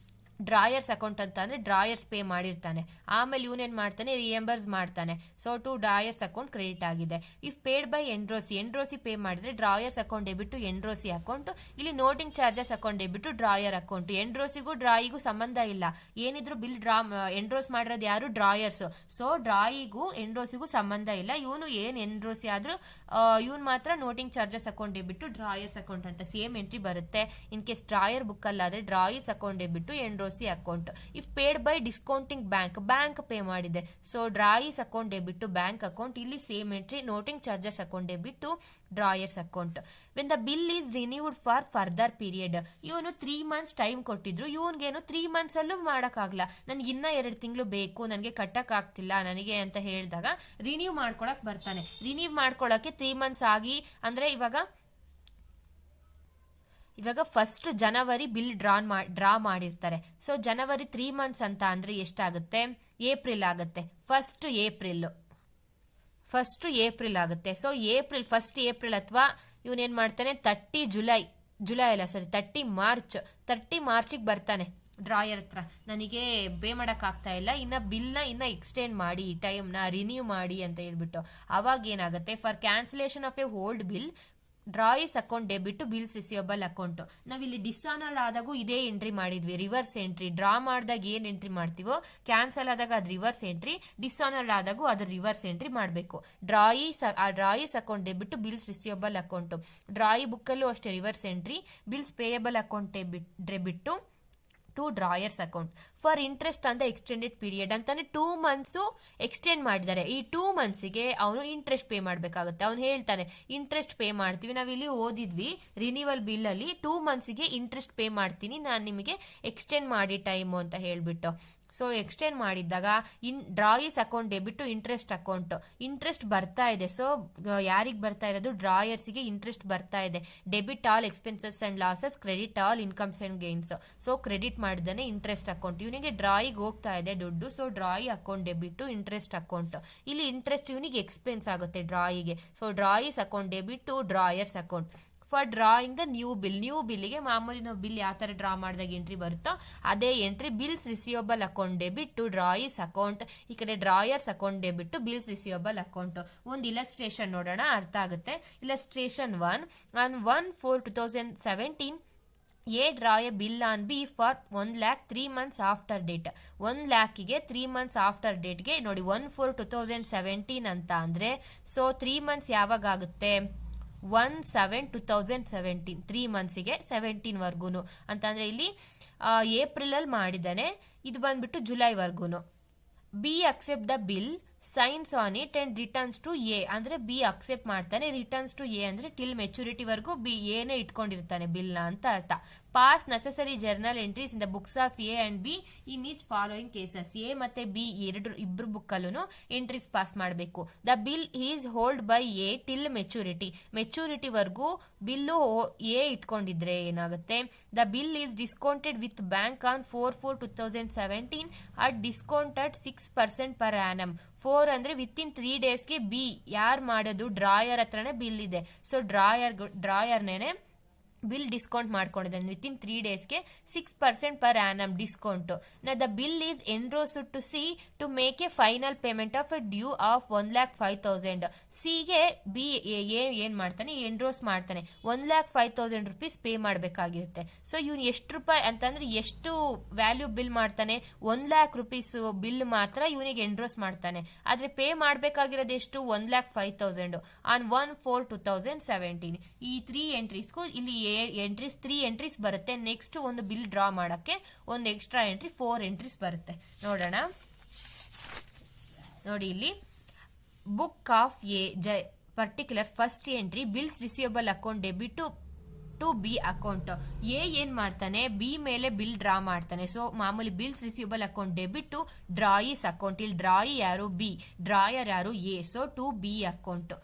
Drawers account ಅಂತ ಅಂದ್ರೆ ಡ್ರಾಯರ್ಸ್ ಪೇ ಮಾಡಿರ್ತಾನೆ, ಆಮೇಲೆ ಇವನೇನ್ ಮಾಡ್ತಾನೆ ರಿಯಂಬರ್ಸ್ ಮಾಡ್ತಾನೆ. So to drawers account credit ಆಗಿದೆ. If paid by endorsee pay ಮಾಡಿದ್ರೆ drawer's account debit endorsee account. ಇಲ್ಲಿ noting charges account debit drawer account. ಎಂಡ್ರೋಸಿಗೂ ಡ್ರಾಯಿಗೂ ಸಂಬಂಧ ಇಲ್ಲ, ಏನಿದ್ರು ಬಿಲ್ ಎಂಡ್ರೋಸ್ ಮಾಡಿರೋದು ಯಾರು ಡ್ರಾಯರ್ಸ್. ಸೊ ಡ್ರಾಯಿಗೂ ಎಂಡ್ರೋಸಿಗೂ ಸಂಬಂಧ ಇಲ್ಲ. ಇವನು ಏನ್ ಎಂಡ್ರೋಸಿ ಆದ್ರೂ ಇವನ್ ಮಾತ್ರ noting charges account debit drawer's account ಅಂತ ಸೇಮ್ ಎಂಟ್ರಿ ಬರುತ್ತೆ. ಇನ್ ಕೇಸ್ ಡ್ರಾಯರ್ ಬುಕ್ ಅಲ್ಲಾದ್ರೆ drawee's account debit endorsee account. If paid by discounting bank pay ಮಾಡಿದೆ, so drawee's account debit bank account. ಇಲ್ಲಿ same entry noting charges account debit drawer's account. When the bill is renewed for further period, ಇವನು 3 months time ಕೊಟ್ಟಿದ್ರು, ಇವನ್ಗೇನು 3 months ಅಲ್ಲೂ ಮಾಡಕ್ಕಾಗ್ಲ, ನನ್ಗೆ ಇನ್ನ 2 ತಿಂಗಳು ಬೇಕು, ನನಗೆ ಕಟ್ಟಕ್ ಆಗ್ತಿಲ್ಲ ನನಗೆ ಅಂತ ಹೇಳಿದಾಗ ರಿನ್ಯೂ ಮಾಡ್ಕೊಳಕ್ ಬರ್ತಾನೆ. ರಿನ್ಯೂ ಮಾಡ್ಕೊಳಕ್ಕೆ 3 months ಆಗಿ ಅಂದ್ರೆ ಇವಾಗ ಫಸ್ಟ್ ಜನವರಿ ಬಿಲ್ ಡ್ರಾ ಮಾಡಿರ್ತಾರೆ. ಸೊ ಜನವರಿ 3 months ಅಂತ ಅಂದ್ರೆ ಎಷ್ಟಾಗುತ್ತೆ, ಏಪ್ರಿಲ್ ಆಗುತ್ತೆ. ಫಸ್ಟ್ ಏಪ್ರಿಲ್ ಆಗುತ್ತೆ. ಸೊ ಫಸ್ಟ್ ಏಪ್ರಿಲ್ ಅಥವಾ ಇವನೇನ್ ಮಾಡ್ತಾನೆ 30 ಮಾರ್ಚಿಗೆ ಬರ್ತಾನೆ ಡ್ರಾಯರ್ ಹತ್ರ, ನನಗೆ ಪೇ ಮಾಡಕ್ ಆಗ್ತಾ ಇಲ್ಲ, ಇನ್ನ ಬಿಲ್ನ ಇನ್ನ ಎಕ್ಸ್ಟೆಂಡ್ ಮಾಡಿ, ಟೈಮ್ನ ರಿನ್ಯೂ ಮಾಡಿ ಅಂತ ಹೇಳ್ಬಿಟ್ಟು. ಅವಾಗ ಏನಾಗುತ್ತೆ, for cancellation of a old bill drawee's account debit bills receivable account. ನಾವಿಲ್ಲಿ ಡಿಸಾನರ್ ಆದಾಗೂ ಇದೇ ಎಂಟ್ರಿ ಮಾಡಿದ್ವಿ, ರಿವರ್ಸ್ ಎಂಟ್ರಿ. ಡ್ರಾ ಮಾಡಿದಾಗ ಏನ್ ಎಂಟ್ರಿ ಮಾಡ್ತೀವೋ ಕ್ಯಾನ್ಸಲ್ ಆದಾಗ ಅದು ರಿವರ್ಸ್ ಎಂಟ್ರಿ, ಡಿಸಾನರ್ ಆದಾಗೂ ಅದು ರಿವರ್ಸ್ ಎಂಟ್ರಿ ಮಾಡಬೇಕು. Drawee's account debit bills receivable account. Drawee ಬುಕ್ಕಲ್ಲೂ ಅಷ್ಟೇ reverse entry. Bills payable account debit to drawers account. For interest ಅಂತ ಎಕ್ಸ್ಟೆಂಡೆಡ್ ಪೀರಿಯಡ್ ಅಂತಂದ್ರೆ 2 months ಎಕ್ಸ್ಟೆಂಡ್ ಮಾಡಿದ್ದಾರೆ. ಈ 2 monthsಗೆ ಅವನು ಇಂಟ್ರೆಸ್ಟ್ ಪೇ ಮಾಡ್ಬೇಕಾಗುತ್ತೆ. ಅವ್ನು ಹೇಳ್ತಾನೆ ಇಂಟ್ರೆಸ್ಟ್ ಪೇ ಮಾಡ್ತೀವಿ, ನಾವಿಲ್ಲಿ ಓದಿದ್ವಿ ರಿನಿವಲ್ ಬಿಲ್ ಅಲ್ಲಿ 2 monthsಗೆ ಇಂಟ್ರೆಸ್ಟ್ ಪೇ ಮಾಡ್ತೀನಿ, ನಾನು ನಿಮಗೆ ಎಕ್ಸ್ಟೆಂಡ್ ಮಾಡಿ ಟೈಮು ಅಂತ ಹೇಳ್ಬಿಟ್ಟು. ಸೊ ಎಕ್ಸ್ಟೆಂಡ್ ಮಾಡಿದ್ದಾಗ drawee's account debit interest account. Interest ಬರ್ತಾ ಇದೆ, ಸೊ ಯಾರಿಗೆ ಬರ್ತಾ ಇರೋದು, ಡ್ರಾಯರ್ಸ್ಗೆ ಇಂಟ್ರೆಸ್ಟ್ ಬರ್ತಾ ಇದೆ. Debit all expenses and losses, credit all incomes and gains. So credit ಮಾಡಿದಾನೆ ಇಂಟ್ರೆಸ್ಟ್ ಅಕೌಂಟ್. ಇವನಿಗೆ ಡ್ರಾಯಿಗೆ ಹೋಗ್ತಾ ಇದೆ ದುಡ್ಡು, so drawee account debit interest account. ಇಲ್ಲಿ ಇಂಟ್ರೆಸ್ಟ್ ಇವನಿಗೆ ಎಕ್ಸ್ಪೆನ್ಸ್ ಆಗುತ್ತೆ ಡ್ರಾಯಿಗೆ. So drawee's account debit drawer's account. For drawing the new ಬಿಲ್ಗೆ ಮಾಮೂಲಿ ನಾವು ಬಿಲ್ ಯಾವ ತರ ಡ್ರಾ ಮಾಡಿದಾಗ ಎಂಟ್ರಿ ಬರುತ್ತೋ ಅದೇ entry. Bills receivable account debit to drawee's account. ಈ ಕಡೆ drawer's account debit bills receivable account. ಒಂದು ಇಲಸ್ಟ್ರೇಷನ್ ನೋಡೋಣ, ಅರ್ಥ ಆಗುತ್ತೆ. Illustration 1 on 1/4/2017 A draw a bill on B for 1 lakh 3 months after date. 1 lakhಗೆ 3 months after dateಗೆ ನೋಡಿ 1/4/2017 ಅಂತ ಅಂದ್ರೆ, ಸೊ 3 months ಯಾವಾಗ ಆಗುತ್ತೆ, 1/7/2017 3 monthsಗೆ 17 ವರ್ಗೂನು ಅಂತಂದ್ರೆ ಇಲ್ಲಿ ಏಪ್ರಿಲ್ ಅಲ್ಲಿ ಮಾಡಿದಾನೆ, ಇದು ಬಂದ್ಬಿಟ್ಟು ಜುಲೈ ವರ್ಗೂನು. B accept the bill, signs on it and returns to A ಅಂದ್ರೆ ಬಿ ಅಕ್ಸೆಪ್ಟ್ ಮಾಡ್ತಾನೆ, ರಿಟರ್ನ್ಸ್ ಟು ಎ ಅಂದ್ರೆ ಟಿಲ್ ಮೆಚುರಿಟಿ ವರ್ಗು ಬಿ ಏನೇ ಇಟ್ಕೊಂಡಿರ್ತಾನೆ ಬಿಲ್ ನ ಅಂತ ಅರ್ಥ. Pass necessary journal entries in the books of A and B in each following cases. A ಮತ್ತೆ ಬಿ ಇಬ್ರು ಬುಕ್ ಅಲ್ಲೂ ಎಂಟ್ರೀಸ್ ಪಾಸ್ ಮಾಡಬೇಕು. The bill is hold by A till maturity ವರ್ಗು ಬಿಲ್ಲು ಎ ಇಟ್ಕೊಂಡಿದ್ರೆ ಏನಾಗುತ್ತೆ, the bill is discounted with bank on 4/4/2017 at discounted 6% per annum. 4 ಅಂದ್ರೆ with in 3 daysಗೆ B ಯಾರು ಮಾಡೋದು, drawer ಹತ್ರನೇ ಬಿಲ್ ಇದೆ. ಸೊ ಡ್ರಾಯರ್ನೇನೆ ಬಿಲ್ ಡಿಸ್ಕೌಂಟ್ ಮಾಡ್ಕೊಂಡಿದ್ದಾನೆ ವಿತ್ ಇನ್ 3 daysಗೆ 6% per annum discount. The bill is endorsed to C to make a final payment of a due of 1,05,000. ಸಿಗೆ B ಏನ್ ಮಾಡ್ತಾನೆ, ಎನ್ರೋಸ್ ಮಾಡ್ತಾನೆ, 1,05,000 rupees ಪೇ ಮಾಡಬೇಕಾಗಿರುತ್ತೆ. ಸೊ ಇವ್ನು ಎಷ್ಟು ರೂಪಾಯಿ ಅಂತಂದ್ರೆ ಎಷ್ಟು ವ್ಯಾಲ್ಯೂ ಬಿಲ್ ಮಾಡ್ತಾನೆ, 1,00,000 rupees ಬಿಲ್ ಮಾತ್ರ ಇವನಿಗೆ ಎನ್ರೋಸ್ ಮಾಡ್ತಾನೆ. ಆದ್ರೆ ಪೇ ಮಾಡಬೇಕಾಗಿರೋದು ಎಷ್ಟು, 1,05,000 ಆನ್ 1/4/2017. ಈ 3 ಎಂಟ್ರೀಸ್ಗೂ ಇಲ್ಲಿ 3 ಎಂಟ್ರೀಸ್ ಬರುತ್ತೆ. ನೆಕ್ಸ್ಟ್ ಒಂದು ಬಿಲ್ ಡ್ರಾ ಮಾಡಕ್ಕೆ ಒಂದು ಎಕ್ಸ್ಟ್ರಾ ಎಂಟ್ರಿ 4 ಎಂಟ್ರೀಸ್ ಬರುತ್ತೆ. ನೋಡೋಣ, ನೋಡಿ ಇಲ್ಲಿ book of A particular first entry bills receivable account debit to B account. A ಏನ್ ಮಾಡ್ತಾನೆ, ಬಿ ಮೇಲೆ ಬಿಲ್ ಡ್ರಾ ಮಾಡ್ತಾನೆ. ಸೊ ಮಾಮೂಲಿ bills receivable account debit to drawee's account. ಇಲ್ಲಿ ಡ್ರಾಯಿ ಯಾರು, ಬಿ, ಡ್ರಾಯರ್ ಯಾರು, A. So to B account.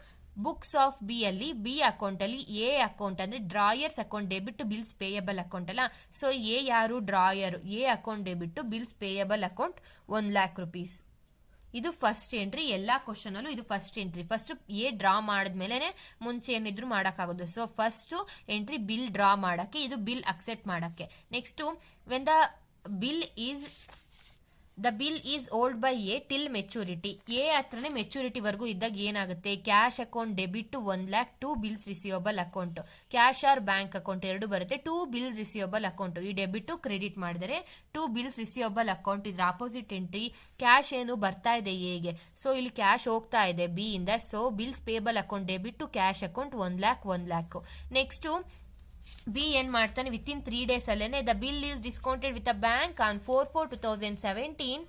Books of B ಅಲ್ಲಿ B account ಅಲ್ಲಿ ಎ ಅಕೌಂಟ್ ಅಂದ್ರೆ drawer's account debit bills payable account ಅಲ್ಲ. So A ಯಾರು, drawer, A account debit bills payable account 1,00,000 rupees. ಇದು first entry. ಎಲ್ಲಾ question ಅಲ್ಲೂ ಇದು first entry. First A draw ಮಾಡಿದ್ಮೇಲೆ ಮುಂಚೆ ಏನಿದ್ರು ಮಾಡಕ್ಕಾಗೋದು. So first entry bill draw ಮಾಡಕ್ಕೆ, ಇದು ಬಿಲ್ ಅಕ್ಸೆಪ್ಟ್ ಮಾಡಕ್ಕೆ. Next when the bill is the bill is old by A till maturity. A ಹತ್ರನೇ ಮೆಚುರಿಟಿ ವರ್ಗೂ ಇದ್ದಾಗ ಏನಾಗುತ್ತೆ, cash account debit to 1,00,000 to bills receivable account, cash or bank account ಎರಡು ಬರುತ್ತೆ. To bill receivable account, ಈ debit to credit ಮಾಡಿದರೆ to bills receivable account ಇದ್ರ opposite entry. Cash ಏನು ಬರ್ತಾ ಇದೆ ಎಗೆ, ಸೊ ಇಲ್ಲಿ ಕ್ಯಾಶ್ ಹೋಗ್ತಾ ಇದೆ ಬಿ ಇಂದ, so bills payable account debit to cash account 1,00,000. Next B ಏನ್ ಮಾಡ್ತಾನೆ, ವಿತ್ ಇನ್ 3 days ಅಲ್ಲೇನೆ the bill is discounted with a bank on 4/4/2017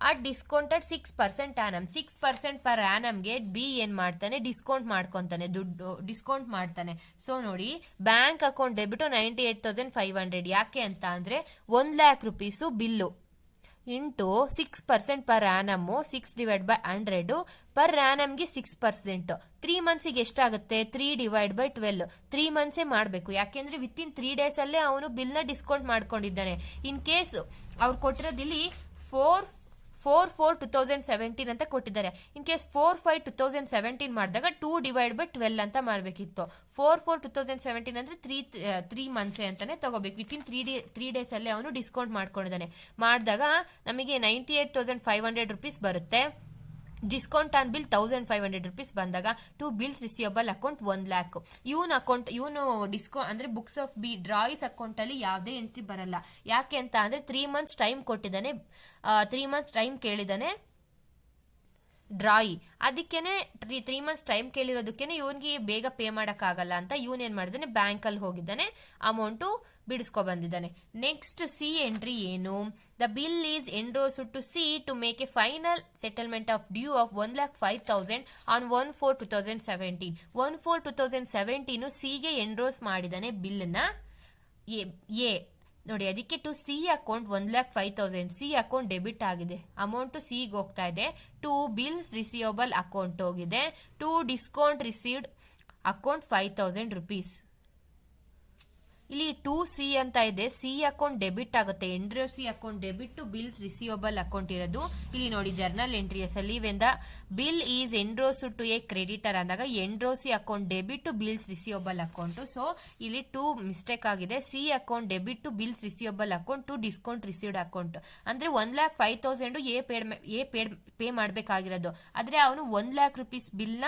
at discounted 6% annum. 6% per ಆನಮ್ಗೆ ಬಿ ಏನ್ ಮಾಡ್ತಾನೆ, ಡಿಸ್ಕೌಂಟ್ ಮಾಡ್ಕೊಂತಾನೆ, ದುಡ್ಡು ಡಿಸ್ಕೌಂಟ್ ಮಾಡ್ತಾನೆ. ಸೊ ನೋಡಿ, ಬ್ಯಾಂಕ್ ಅಕೌಂಟ್ ಡೆಬಿಟ್ 98,500. ಯಾಕೆ ಅಂತ ಅಂದ್ರೆ 1,00,000 rupees bill into 6% per annum, 6/100 per ಆನಮ್ಗೆ 6%. 3 monthsಗೆ ಎಷ್ಟಾಗುತ್ತೆ, 3/12. 3 months ಮಾಡಬೇಕು, ಯಾಕೆಂದ್ರೆ ವಿತ್ ಇನ್ 3 days ಅಲ್ಲೇ ಅವನು ಬಿಲ್ ನ ಡಿಸ್ಕೌಂಟ್ ಮಾಡ್ಕೊಂಡಿದ್ದಾನೆ. ಇನ್ ಕೇಸ್ ಅವ್ರು ಕೊಟ್ಟಿರೋದಿಲ್ಲಿ 4/4/2017 ಅಂತ ಕೊಟ್ಟಿದ್ದಾರೆ. ಇನ್ ಕೇಸ್ 4/5/2017 ಮಾಡಿದಾಗ 2/12 ಅಂತ ಮಾಡ್ಬೇಕಿತ್ತು. 4/4/2017 ಅಂದ್ರೆ 3 months ಅಂತಾನೆ ತಗೋಬೇಕು. ವಿತ್ ಇನ್ 3 days ಅಲ್ಲೇ ಅವನು ಡಿಸ್ಕೌಂಟ್ ಮಾಡ್ಕೊಂಡಿದ್ದಾನೆ. ಮಾಡಿದಾಗ ನಮಗೆ 98,500 rupees ಬರುತ್ತೆ. ಡಿಸ್ಕೌಂಟ್ ಆನ್ ಬಿಲ್ 1,500 rupees ಬಂದಾಗ ಟು ಬಿಲ್ಸ್ ರಿಸೀವಬಲ್ ಅಕೌಂಟ್ 1,00,000. ಇವನು ಅಂದ್ರೆ ಬುಕ್ಸ್ ಆಫ್ ಬಿ ಡ್ರಾಯಿಸ್ ಅಕೌಂಟ್ ಅಲ್ಲಿ ಯಾವುದೇ ಎಂಟ್ರಿ ಬರಲ್ಲ. ಯಾಕೆ ಅಂತ ಅಂದ್ರೆ 3 months ಟೈಮ್ ಕೊಟ್ಟಿದ್ದಾನೆ, 3 months ಟೈಮ್ ಕೇಳಿದಾನೆ ಡ್ರಾಯಿ. ಅದಕ್ಕೇನೆ 3 months ಟೈಮ್ ಕೇಳಿರೋದಕ್ಕೇನೆ ಇವನ್ಗೆ ಬೇಗ ಪೇ ಮಾಡಕ್ ಆಗಲ್ಲ ಅಂತ ಇವನ್ ಏನ್ ಮಾಡಿದಾನೆ, ಬ್ಯಾಂಕ್ ಅಲ್ಲಿ ಹೋಗಿದ್ದಾನೆ, ಅಮೌಂಟ್ ಬಿಡಿಸ್ಕೊ ಬಂದಿದ್ದಾನೆ. ನೆಕ್ಸ್ಟ್ ಸಿ ಎಂಟ್ರಿ ಏನು, the bill is endorsed to C to make a final settlement of due of 1,05,000 ಆನ್ 1/4/2017. 1/4/2017 ಸಿಗೆ ಎಂಡೋರ್ಸ್ ಮಾಡಿದಾನೆ ಬಿಲ್ ನ ಎ ನೋಡಿ. ಅದಕ್ಕೆ to C account 1,05,000, C account debit ಆಗಿದೆ, ಅಮೌಂಟ್ ಸಿಗೆ ಹೋಗ್ತಾ ಇದೆ. ಟು ಬಿಲ್ಸ್ ರಿಸೀವಬಲ್ ಅಕೌಂಟ್ ಹೋಗಿದೆ. To discount received account 5,000 rupees. ಇಲ್ಲಿ 2C ಅಂತ ಇದೆ, ಸಿ ಅಕೌಂಟ್ ಡೆಬಿಟ್ ಆಗುತ್ತೆ, endorsee account debit to bills receivable account ಇರೋದು. ಇಲ್ಲಿ ನೋಡಿ ಜರ್ನಲ್ ಎಂಟ್ರಿಯಸ್ ಅಲ್ಲಿ when the bill is endorsed to a creditor ಅಂದಾಗ endorsee account debit to bills receivable account. So ಇಲ್ಲಿ 2 ಮಿಸ್ಟೇಕ್ ಆಗಿದೆ. C account debit to bills receivable account to discount received account ಅಂದ್ರೆ 1,05,000 pay ಮಾಡಬೇಕಾಗಿರೋದು. ಆದ್ರೆ ಅವನು 1,00,000 rupees bill ನ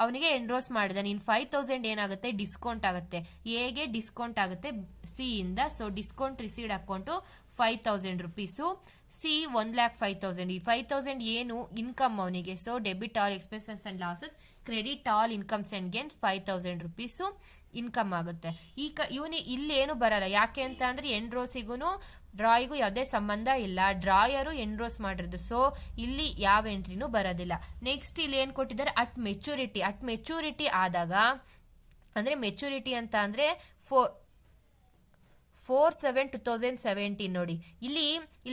ಅವನಿಗೆ ಎಂಡ್ರೋಸ್ ಮಾಡಿದಾನೆ. ಇನ್ 5,000 ಏನಾಗುತ್ತೆ, ಡಿಸ್ಕೌಂಟ್ ಆಗುತ್ತೆ, ಎಗೆ ಡಿಸ್ಕೌಂಟ್ ಆಗುತ್ತೆ ಸಿ ಇಂದ. So discount received account 5,000 rupees. C 1,05,000. ಈ 5,000 ಏನು ಇನ್ಕಮ್ ಅವನಿಗೆ. So debit all expenses and losses, credit all incomes and gains 5,000 rupees income ಆಗುತ್ತೆ. ಇವನು ಇಲ್ಲಿ ಏನು ಬರಲ್ಲ. ಯಾಕೆ ಅಂತ ಅಂದ್ರೆ ಎಂಡ್ರೋಸಿಗೂ ಡ್ರಾಯಿಗೂ ಯಾವುದೇ ಸಂಬಂಧ ಇಲ್ಲ, ಡ್ರಾಯರು ಎಂಡ್ರೋಸ್ ಮಾಡಿರೋದು. ಸೊ ಇಲ್ಲಿ ಯಾವ ಎಂಟ್ರಿನೂ ಬರೋದಿಲ್ಲ. ನೆಕ್ಸ್ಟ್ ಇಲ್ಲಿ ಏನ್ ಕೊಟ್ಟಿದ್ದಾರೆ, ಅಟ್ ಮೆಚೂರಿಟಿ ಆದಾಗ ಅಂದ್ರೆ ಮೆಚೂರಿಟಿ ಅಂತ ಅಂದ್ರೆ 4/7/2017 ನೋಡಿ. ಇಲ್ಲಿ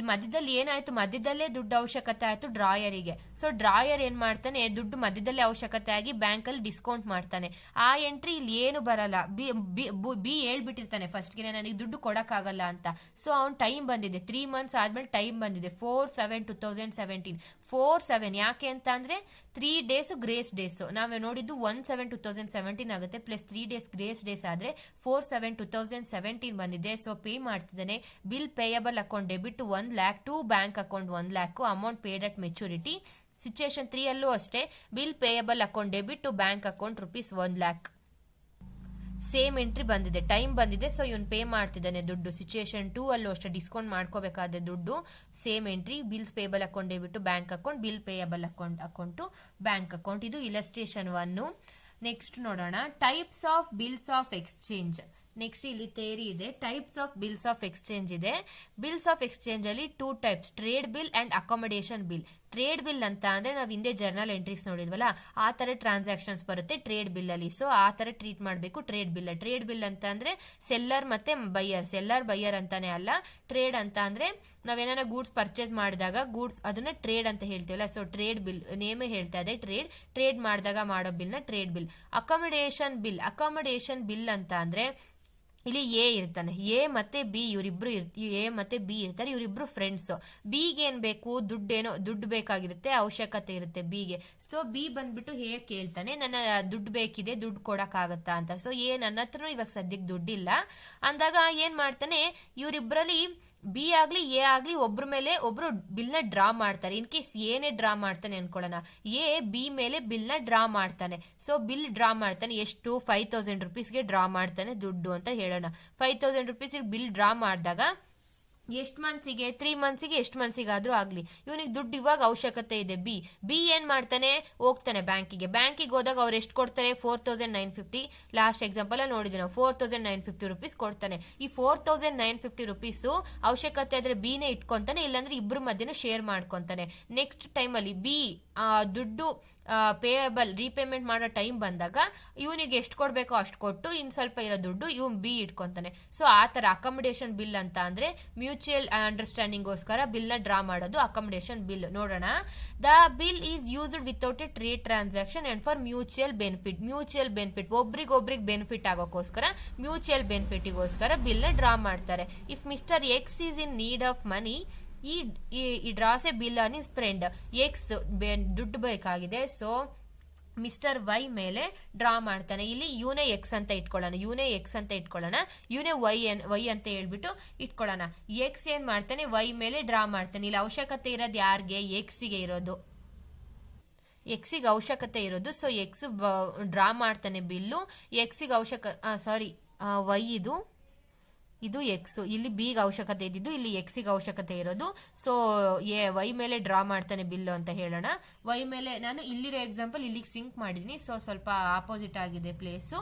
ಮಧ್ಯದಲ್ಲಿ ಏನಾಯ್ತು, ಮಧ್ಯದಲ್ಲೇ ದುಡ್ಡು ಅವಶ್ಯಕತೆ ಆಯ್ತು ಡ್ರಾಯರಿಗೆ. ಸೊ ಡ್ರಾಯರ್ ಏನ್ ಮಾಡ್ತಾನೆ, ದುಡ್ಡು ಮಧ್ಯದಲ್ಲೇ ಅವಶ್ಯಕತೆ ಆಗಿ ಬ್ಯಾಂಕ್ ಅಲ್ಲಿ ಡಿಸ್ಕೌಂಟ್ ಮಾಡ್ತಾನೆ. ಆ ಎಂಟ್ರಿ ಇಲ್ಲಿ ಏನು ಬರಲ್ಲ. ಬಿ ಹೇಳ್ಬಿಟ್ಟಿರ್ತಾನೆ ಫಸ್ಟ್ಗೆ ನನಗೆ ದುಡ್ಡು ಕೊಡಕ್ಕಾಗಲ್ಲ ಅಂತ. ಸೊ ಅವ್ನ್ ಟೈಮ್ ಬಂದಿದೆ, 3 months ಆದ್ಮೇಲೆ ಟೈಮ್ ಬಂದಿದೆ 4/7/2017. 4/7 ಯಾಕೆ ಅಂತ ಅಂದ್ರೆ 3 days ಗ್ರೇಸ್ ಡೇಸ್. ನಾವೇ ನೋಡಿದ್ದು 1/7/2017 ಆಗುತ್ತೆ, ಪ್ಲಸ್ 3 days ಗ್ರೇಸ್ ಡೇಸ್ ಆದ್ರೆ 4/7/2017 ಬಂದಿದೆ. ಸೊ ಪೇ ಮಾಡ್ತಿದ್ದಾನೆ. Bill payable account debit to 1,00,000 to bank account 1,00,000, amount paid at maturity. Situation 3 ಅಲ್ಲೂ ಅಷ್ಟೇ, bill payable account debit to bank account ₹1,00,000. Same entry ಬಂದಿದೆ, time ಬಂದಿದೆ. ಸೊ ಇವನ್ ಪೇ ಮಾಡ್ತಿದ್ದಾನೆ ದುಡ್ಡು. ಸಿಚುಯೇಷನ್ 2 ಅಲ್ಲೂ ಅಷ್ಟೇ, ಡಿಸ್ಕೌಂಟ್ ಮಾಡ್ಕೋಬೇಕಾದ ದುಡ್ಡು. Same entry, bills payable account debit to bank account, bill payable account bank account. ಇದು ಇಲಸ್ಟ್ರೇಷನ್ 1. ನೆಕ್ಸ್ಟ್ ನೋಡೋಣ, types of bills of exchange. Next ಇಲ್ಲಿ ಥಿಯರಿ ಇದೆ, types of bills of exchange ಇದೆ. ಬಿಲ್ಸ್ ಆಫ್ ಎಕ್ಸ್ಚೇಂಜ್ ಅಲ್ಲಿ 2 types, trade bill and accommodation bill. Trade bill ಅಂತ ಅಂದ್ರೆ ನಾವು ಹಿಂದೆ ಜರ್ನಲ್ ಎಂಟ್ರೀಸ್ ನೋಡಿದ್ವಲ್ಲ, ಆ ತರ ಟ್ರಾನ್ಸಾಕ್ಷನ್ಸ್ ಬರುತ್ತೆ ಟ್ರೇಡ್ ಬಿಲ್ ಅಲ್ಲಿ. ಸೊ ಆ ತರ ಟ್ರೀಟ್ ಮಾಡಬೇಕು ಟ್ರೇಡ್ ಬಿಲ್ ಅಂತ ಅಂದ್ರೆ ಸೆಲ್ಲರ್ ಮತ್ತೆ ಬೈಯರ್. ಸೆಲ್ಲರ್ ಬೈಯರ್ ಅಂತಾನೆ ಅಲ್ಲ, ಟ್ರೇಡ್ ಅಂತ ಅಂದ್ರೆ ನಾವೇನ ಗೂಡ್ಸ್ ಪರ್ಚೇಸ್ ಮಾಡಿದಾಗ ಗೂಡ್ಸ್ ಅದನ್ನ ಟ್ರೇಡ್ ಅಂತ ಹೇಳ್ತೀವಲ್ಲ. ಸೊ ಟ್ರೇಡ್ ಬಿಲ್ ನೇಮೇ ಹೇಳ್ತಾ ಇದೆ, ಟ್ರೇಡ್ ಮಾಡಿದಾಗ ಮಾಡೋ ಬಿಲ್ ನ ಟ್ರೇಡ್ ಬಿಲ್. ಅಕಾಮಡೇಷನ್ ಬಿಲ್ ಅಂತ ಅಂದ್ರೆ ಇಲ್ಲಿ ಎ ಇರ್ತಾನೆ, ಎ ಮತ್ತೆ ಬಿ ಇವರಿಬ್ರು ಇರ್ತಾರೆ, ಇವರಿಬ್ರು ಫ್ರೆಂಡ್ಸ್. ಬಿಗೆ ಏನ್ ಬೇಕು, ದುಡ್ಡು ಬೇಕಾಗಿರುತ್ತೆ, ಅವಶ್ಯಕತೆ ಇರುತ್ತೆ ಬಿಗೆ. ಸೊ ಬಿ ಬಂದ್ಬಿಟ್ಟು ಹೇಗೆ ಕೇಳ್ತಾನೆ, ನನ್ನ ದುಡ್ಡು ಬೇಕಿದೆ, ದುಡ್ಡು ಕೊಡಕ್ ಆಗತ್ತಾ ಅಂತ. ಸೊ ನನ್ನ ಹತ್ರ ಇವಾಗ ಸದ್ಯಕ್ಕೆ ದುಡ್ಡಿಲ್ಲ ಅಂದಾಗ ಏನ್ ಮಾಡ್ತಾನೆ, ಇವರಿಬ್ರಲ್ಲಿ ಬಿ ಆಗ್ಲಿ ಎ ಆಗ್ಲಿ ಒಬ್ರ ಮೇಲೆ ಒಬ್ರು ಬಿಲ್ ನ ಡ್ರಾ ಮಾಡ್ತಾರೆ. ಇನ್ ಕೇಸ್ ಏನೇ ಡ್ರಾ ಮಾಡ್ತಾನೆ ಅನ್ಕೊಳ್ಳೋಣ, ಎ ಬಿ ಮೇಲೆ ಬಿಲ್ ನ ಡ್ರಾ ಮಾಡ್ತಾನೆ. ಸೊ ಬಿಲ್ ಡ್ರಾ ಮಾಡ್ತಾನೆ, ಎಷ್ಟು 5000 ರುಪೀಸ್ಗೆ ಡ್ರಾ ಮಾಡ್ತಾನೆ ದುಡ್ಡು ಅಂತ ಹೇಳೋಣ. 5000 ರುಪೀಸ್ ಬಿಲ್ ಡ್ರಾ ಮಾಡಿದಾಗ ಎಷ್ಟು ಮಂತ್ಸಿಗೆ, 3 ಮಂತ್ಸಿಗೆ, ಎಷ್ಟು ಮಂತ್ಸಿಗಾದ್ರೂ ಆಗ್ಲಿ ಇವನಿಗೆ ದುಡ್ಡು ಇವಾಗ ಅವಶ್ಯಕತೆ ಇದೆ. ಬಿ ಏನ್ ಮಾಡ್ತಾನೆ, ಹೋಗ್ತಾನೆ ಬ್ಯಾಂಕಿಗೆ ಹೋದಾಗ ಅವ್ರು ಎಷ್ಟು ಕೊಡ್ತಾರೆ, 4950. ಲಾಸ್ಟ್ ಎಕ್ಸಾಂಪಲ್ ಅಲ್ಲಿ ನೋಡಿದ್ವಿ ನಾವು, 4950 ರುಪೀಸ್ ಕೊಡ್ತಾನೆ. ಈ 4950 ರುಪೀಸ್ ಅವಶ್ಯಕತೆ ಆದ್ರೆ ಬಿನೇ ಇಟ್ಕೊಂತಾನೆ, ಇಲ್ಲಾಂದ್ರೆ ಇಬ್ರು ಮಧ್ಯೆ ಶೇರ್ ಮಾಡ್ಕೊಂತಾನೆ. ನೆಕ್ಸ್ಟ್ ಟೈಮ್ ಅಲ್ಲಿ ಬಿ ದುಡ್ಡು ಪೇಯಬಲ್ ರೀಪೇಮೆಂಟ್ ಮಾಡೋ ಟೈಮ್ ಬಂದಾಗ ಇವನಿಗೆ ಎಷ್ಟು ಕೊಡ್ಬೇಕೋ ಅಷ್ಟು ಕೊಟ್ಟು ಇನ್ ಸ್ವಲ್ಪ ಇರೋ ದುಡ್ಡು ಇವನ್ ಬಿ ಇಟ್ಕೊಂತಾನೆ. ಸೊ ಆ ತರ ಅಕಾಮಿಡೇಷನ್ ಬಿಲ್ ಅಂತ ಅಂದ್ರೆ ಮ್ಯೂಚುವಲ್ ಅಂಡರ್ಸ್ಟ್ಯಾಂಡಿಂಗ್ ಗೋಸ್ಕರ ಬಿಲ್ ನ ಡ್ರಾ ಮಾಡೋದು ಅಕಾಮಿಡೇಷನ್ ಬಿಲ್. ನೋಡೋಣ, the bill is used without a trade transaction and for mutual benefit ಒಬ್ರಿಗೊಬ್ರಿಗೆ ಬೆನಿಫಿಟ್ ಆಗೋಕ್ಕೋಸ್ಕರ ಮ್ಯೂಚುವಲ್ ಬೆನಿಫಿಟ್ಗೋಸ್ಕರ ಬಿಲ್ ನ ಡ್ರಾ ಮಾಡ್ತಾರೆ. If mister X is in need of money, he draws a bill on his friend. X ದುಡ್ಡು ಬೇಕಾಗಿದೆ, so mister Y ಮೇಲೆ draw ಮಾಡ್ತಾನೆ. ಇಲ್ಲಿ ಯುನೇ ಎಕ್ಸ್ ಅಂತ ಇಟ್ಕೊಳ್ಳೋಣ, ಯುನೇ ವೈ ಅಂತ ಹೇಳ್ಬಿಟ್ಟು ಇಟ್ಕೊಳ್ಳೋಣ. ಎಕ್ಸ್ ಏನ್ ಮಾಡ್ತಾನೆ, ವೈ ಮೇಲೆ ಡ್ರಾ ಮಾಡ್ತಾನೆ. ಇಲ್ಲಿ ಅವಶ್ಯಕತೆ ಇರೋದು ಯಾರಿಗೆ, ಎಕ್ಸ್ಗೆ ಇರೋದು, ಅವಶ್ಯಕತೆ ಇರೋದು. ಸೊ ಎಕ್ಸ್ ಡ್ರಾ ಮಾಡ್ತಾನೆ ಬಿಲ್ಲು. ಎಕ್ಸ್ಗೆ ವೈ ಇದು ಎಕ್ಸ್, ಇಲ್ಲಿ ಬಿಗೆ ಅವಶ್ಯಕತೆ ಇದ್ದಿದ್ದು, ಇಲ್ಲಿ ಎಕ್ಸ್ಗೆ ಅವಶ್ಯಕತೆ ಇರೋದು. ಸೊ ವೈ ಮೇಲೆ ಡ್ರಾ ಮಾಡ್ತಾನೆ ಬಿಲ್ಲು ಅಂತ ಹೇಳೋಣ. ವೈ ಮೇಲೆ ನಾನು ಇಲ್ಲಿರೋ ಎಕ್ಸಾಂಪಲ್ ಇಲ್ಲಿಗೆ ಸಿಂಕ್ ಮಾಡಿದೀನಿ, ಸೊ ಸ್ವಲ್ಪ ಆಪೋಸಿಟ್ ಆಗಿದೆ ಪ್ಲೇಸು.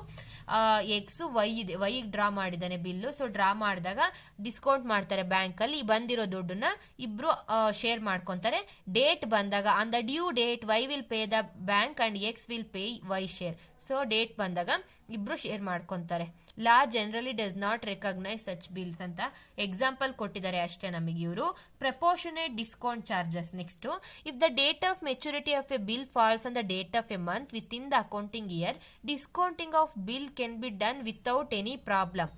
ಎಕ್ಸ್ ವೈಗೆ ಡ್ರಾ ಮಾಡಿದ್ದಾನೆ ಬಿಲ್ಲು. ಸೊ ಡ್ರಾ ಮಾಡಿದಾಗ ಡಿಸ್ಕೌಂಟ್ ಮಾಡ್ತಾರೆ ಬ್ಯಾಂಕ್ ಅಲ್ಲಿ. ಬಂದಿರೋ ದುಡ್ಡನ್ನ ಇಬ್ರು ಶೇರ್ ಮಾಡ್ಕೊಂತಾರೆ. ಡೇಟ್ ಬಂದಾಗ on the due date Y will pay the bank and X will pay Y share. So date ಬಂದಾಗ ಇಬ್ರು ಶೇರ್ ಮಾಡ್ಕೊಂತಾರೆ. Law generally does not recognise such bills ಅಂತ ಎಕ್ಸಾಂಪಲ್ ಕೊಟ್ಟಿದ್ದಾರೆ ಅಷ್ಟೇ ನಮಗೆ ಇವರು. Proportionate discount charges. Next, if the date of maturity of a bill falls on the date of a month within the accounting year, discounting of bill can be done without any problem.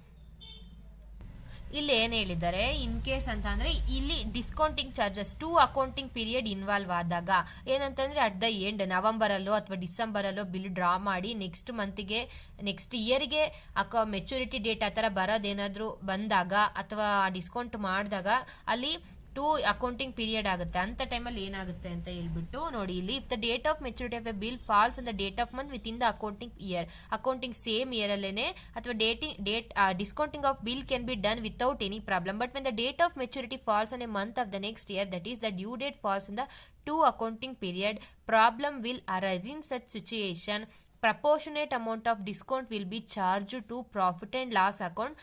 ಇಲ್ಲಿ ಏನ್ ಹೇಳಿದ್ದಾರೆ, in case ಅಂತ ಅಂದ್ರೆ ಇಲ್ಲಿ discounting charges 2 accounting period involve ಆದಾಗ ಏನಂತಂದ್ರೆ at the end November ಅಲ್ಲೋ ಅಥವಾ ಡಿಸೆಂಬರ್ ಅಲ್ಲೋ ಬಿಲ್ ಡ್ರಾ ಮಾಡಿ ನೆಕ್ಸ್ಟ್ ಇಯರ್ಗೆ ಮೆಚುರಿಟಿ ಡೇಟ್ ಆ ತರ ಬರೋದೇನಾದ್ರೂ ಬಂದಾಗ ಅಥವಾ ಡಿಸ್ಕೌಂಟ್ ಮಾಡಿದಾಗ ಅಲ್ಲಿ 2 ಅಕೌಂಟಿಂಗ್ ಪೀರಿಯಡ್ ಆಗುತ್ತೆ. ಅಂತ ಟೈಮಲ್ಲಿ ಏನಾಗುತ್ತೆ ಅಂತ ಹೇಳ್ಬಿಟ್ಟು ನೋಡಿ, ಇಲ್ಲಿ if the date of maturity of a bill falls on the date of month within the accounting year, accounting same year ಅಲ್ಲೇನೆ ಅಥವಾ discounting of bill can be done without any problem. But when the date of maturity falls on a month of the next year, that is the due date falls in the 2 accounting period, problem will arise. In such situation, proportionate amount of discount will be charged to profit and loss account.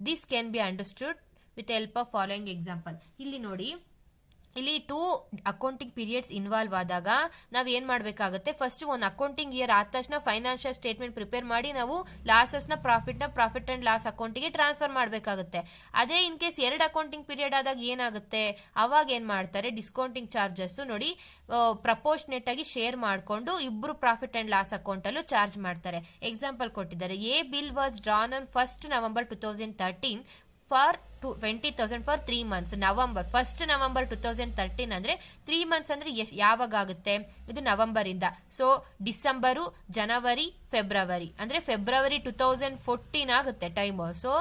This can be understood with the help of following example. ಇಲ್ಲಿ ನೋಡಿ, ಇಲ್ಲಿ 2 accounting periods involve ಆದಾಗ ನಾವ್ ಏನ್ ಮಾಡ್ಬೇಕಾಗುತ್ತೆ, first ಒಂದು accounting year ಆದ ತಕ್ಷಣ ಫೈನಾನ್ಷಿಯಲ್ ಸ್ಟೇಟ್ಮೆಂಟ್ ಪ್ರಿಪೇರ್ ಮಾಡಿ ನಾವು ಲಾಸಸ್ ನ ಪ್ರಾಫಿಟ್ ಅಂಡ್ ಲಾಸ್ ಅಕೌಂಟಿಗೆ ಟ್ರಾನ್ಸ್ಫರ್ ಮಾಡ್ಬೇಕಾಗುತ್ತೆ. ಅದೇ ಇನ್ ಕೇಸ್ 2 ಅಕೌಂಟಿಂಗ್ ಪೀರಿಯಡ್ ಆದಾಗ ಏನಾಗುತ್ತೆ, ಅವಾಗ ಏನ್ ಮಾಡ್ತಾರೆ, ಡಿಸ್ಕೌಂಟಿಂಗ್ ಚಾರ್ಜಸ್ ನೋಡಿ ಪ್ರಪೋರ್ಷನೇಟ್ ಆಗಿ ಶೇರ್ ಮಾಡ್ಕೊಂಡು ಇಬ್ರು ಪ್ರಾಫಿಟ್ ಅಂಡ್ ಲಾಸ್ ಅಕೌಂಟ್ ಅಲ್ಲೂ ಚಾರ್ಜ್ ಮಾಡ್ತಾರೆ. ಎಕ್ಸಾಂಪಲ್ ಕೊಟ್ಟಿದ್ದಾರೆ, A bill was drawn on 1st November 2013 for 20,000 for 3 months. November 1st November 2013 ಅಂದ್ರೆ 3 months ಅಂದ್ರೆ ಯಾವಾಗ ಆಗುತ್ತೆ, ಇದು ನವೆಂಬರ್ ಇಂದ. ಸೊ ಡಿಸೆಂಬರು, ಜನವರಿ, ಫೆಬ್ರವರಿ ಅಂದ್ರೆ ಫೆಬ್ರವರಿ 2014 ಆಗುತ್ತೆ ಟೈಮ್. ಸೊ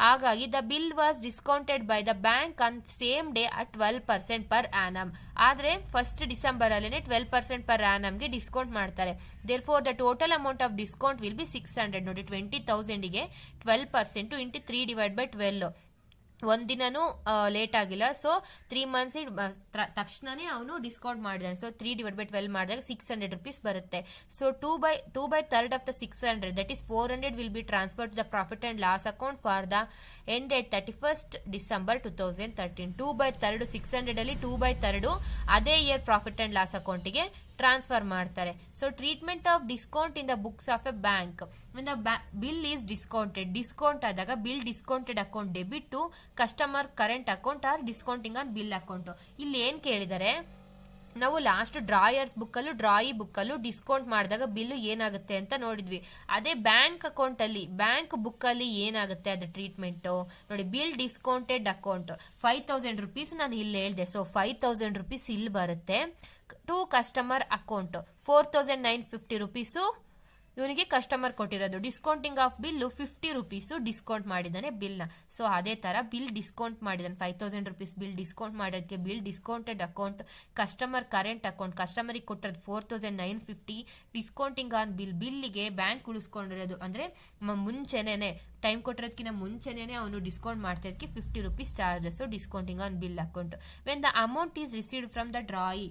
ಹಾಗಾಗಿ the bill was discounted by the bank on same day at 12% per annum. ಆದ್ರೆ 1st ಡಿಸೆಂಬರ್ ಅಲ್ಲೇನೆ 12% ಪರ್ ಆನಮ್ಗೆ ಡಿಸ್ಕೌಂಟ್ ಮಾಡ್ತಾರೆ. Therefore the total amount of discount will be 600. ನೋಡಿ, 20,000ಗೆ 12% ಇಂಟು 3/12. ಒಂದಿನನೂ ಲೇಟ್ ಆಗಿಲ್ಲ. ಸೊ 3 months ತಕ್ಷಣನೇ ಅವನು ಡಿಸ್ಕೌಂಟ್ ಮಾಡಿದಾನೆ. ಸೊ 3/12 ಮಾಡಿದಾಗ 600 rupees ಬರುತ್ತೆ. So 2/3 of the 600, that is 400 will be transferred to the profit and loss account for the end at 31st December 2013. 2/3 600 ಅಲ್ಲಿ 2/3 ಅದೇ ಇಯರ್ ಪ್ರಾಫಿಟ್ ಅಂಡ್ ಲಾಸ್ ಅಕೌಂಟಿಗೆ ಟ್ರಾನ್ಸ್ಫರ್ ಮಾಡ್ತಾರೆ. So treatment of discount in the books of a bank, when the bill is discount ಆದಾಗ bill discounted account debit to customer current account or discounting on bill account. ಇಲ್ಲಿ ಏನ್ ಕೇಳಿದರೆ, ನಾವು last drawer's drawee book ಅಲ್ಲೂ discount ಮಾಡಿದಾಗ bill ಏನಾಗುತ್ತೆ ಅಂತ ನೋಡಿದ್ವಿ. ಅದೇ ಬ್ಯಾಂಕ್ ಅಕೌಂಟ್ ಅಲ್ಲಿ, ಬ್ಯಾಂಕ್ ಬುಕ್ ಅಲ್ಲಿ ಏನಾಗುತ್ತೆ ಅದು ಟ್ರೀಟ್ಮೆಂಟ್ ನೋಡಿ. ಬಿಲ್ ಡಿಸ್ಕೌಂಟೆಡ್ ಅಕೌಂಟ್ 5,000 rupees ನಾನು ಇಲ್ಲಿ ಹೇಳ್ದೆ. ಸೊ 5,000 rupees ಇಲ್ಲಿ ಬರುತ್ತೆ. ಟು ಕಸ್ಟಮರ್ ಅಕೌಂಟ್ 4,950 rupees ಇವನಿಗೆ ಕಸ್ಟಮರ್ ಕೊಟ್ಟಿರೋದು. Discounting of bill 50 rupees discount ಮಾಡಿದಾನೆ ಬಿಲ್ ನ. ಸೊ ಅದೇ ತರ ಬಿಲ್ ಡಿಸ್ಕೌಂಟ್ ಮಾಡಿದಾನೆ 5000 rupees ಬಿಲ್ ಡಿಸ್ಕೌಂಟ್ ಮಾಡೋದಕ್ಕೆ bill discounted account, customer current account, ಕಸ್ಟಮರಿಗೆ ಕೊಟ್ಟಿರೋದು 4950, ಡಿಸ್ಕೌಂಟಿಂಗ್ ಆನ್ ಬಿಲ್, ಬಿಲ್ಲಿಗೆ ಬ್ಯಾಂಕ್ ಉಳಿಸ್ಕೊಂಡಿರೋದು ಅಂದ್ರೆ ಮುಂಚೆನೆ ಟೈಮ್ ಕೊಟ್ಟಿರೋದಕ್ಕಿಂತ ಮುಂಚೆನೆ ಅವನು ಡಿಸ್ಕೌಂಟ್ ಮಾಡ್ತಿದ್ದಕ್ಕೆ 50 rupees charges discounting on bill account. When the amount is received from the ಡ್ರಾಯಿ,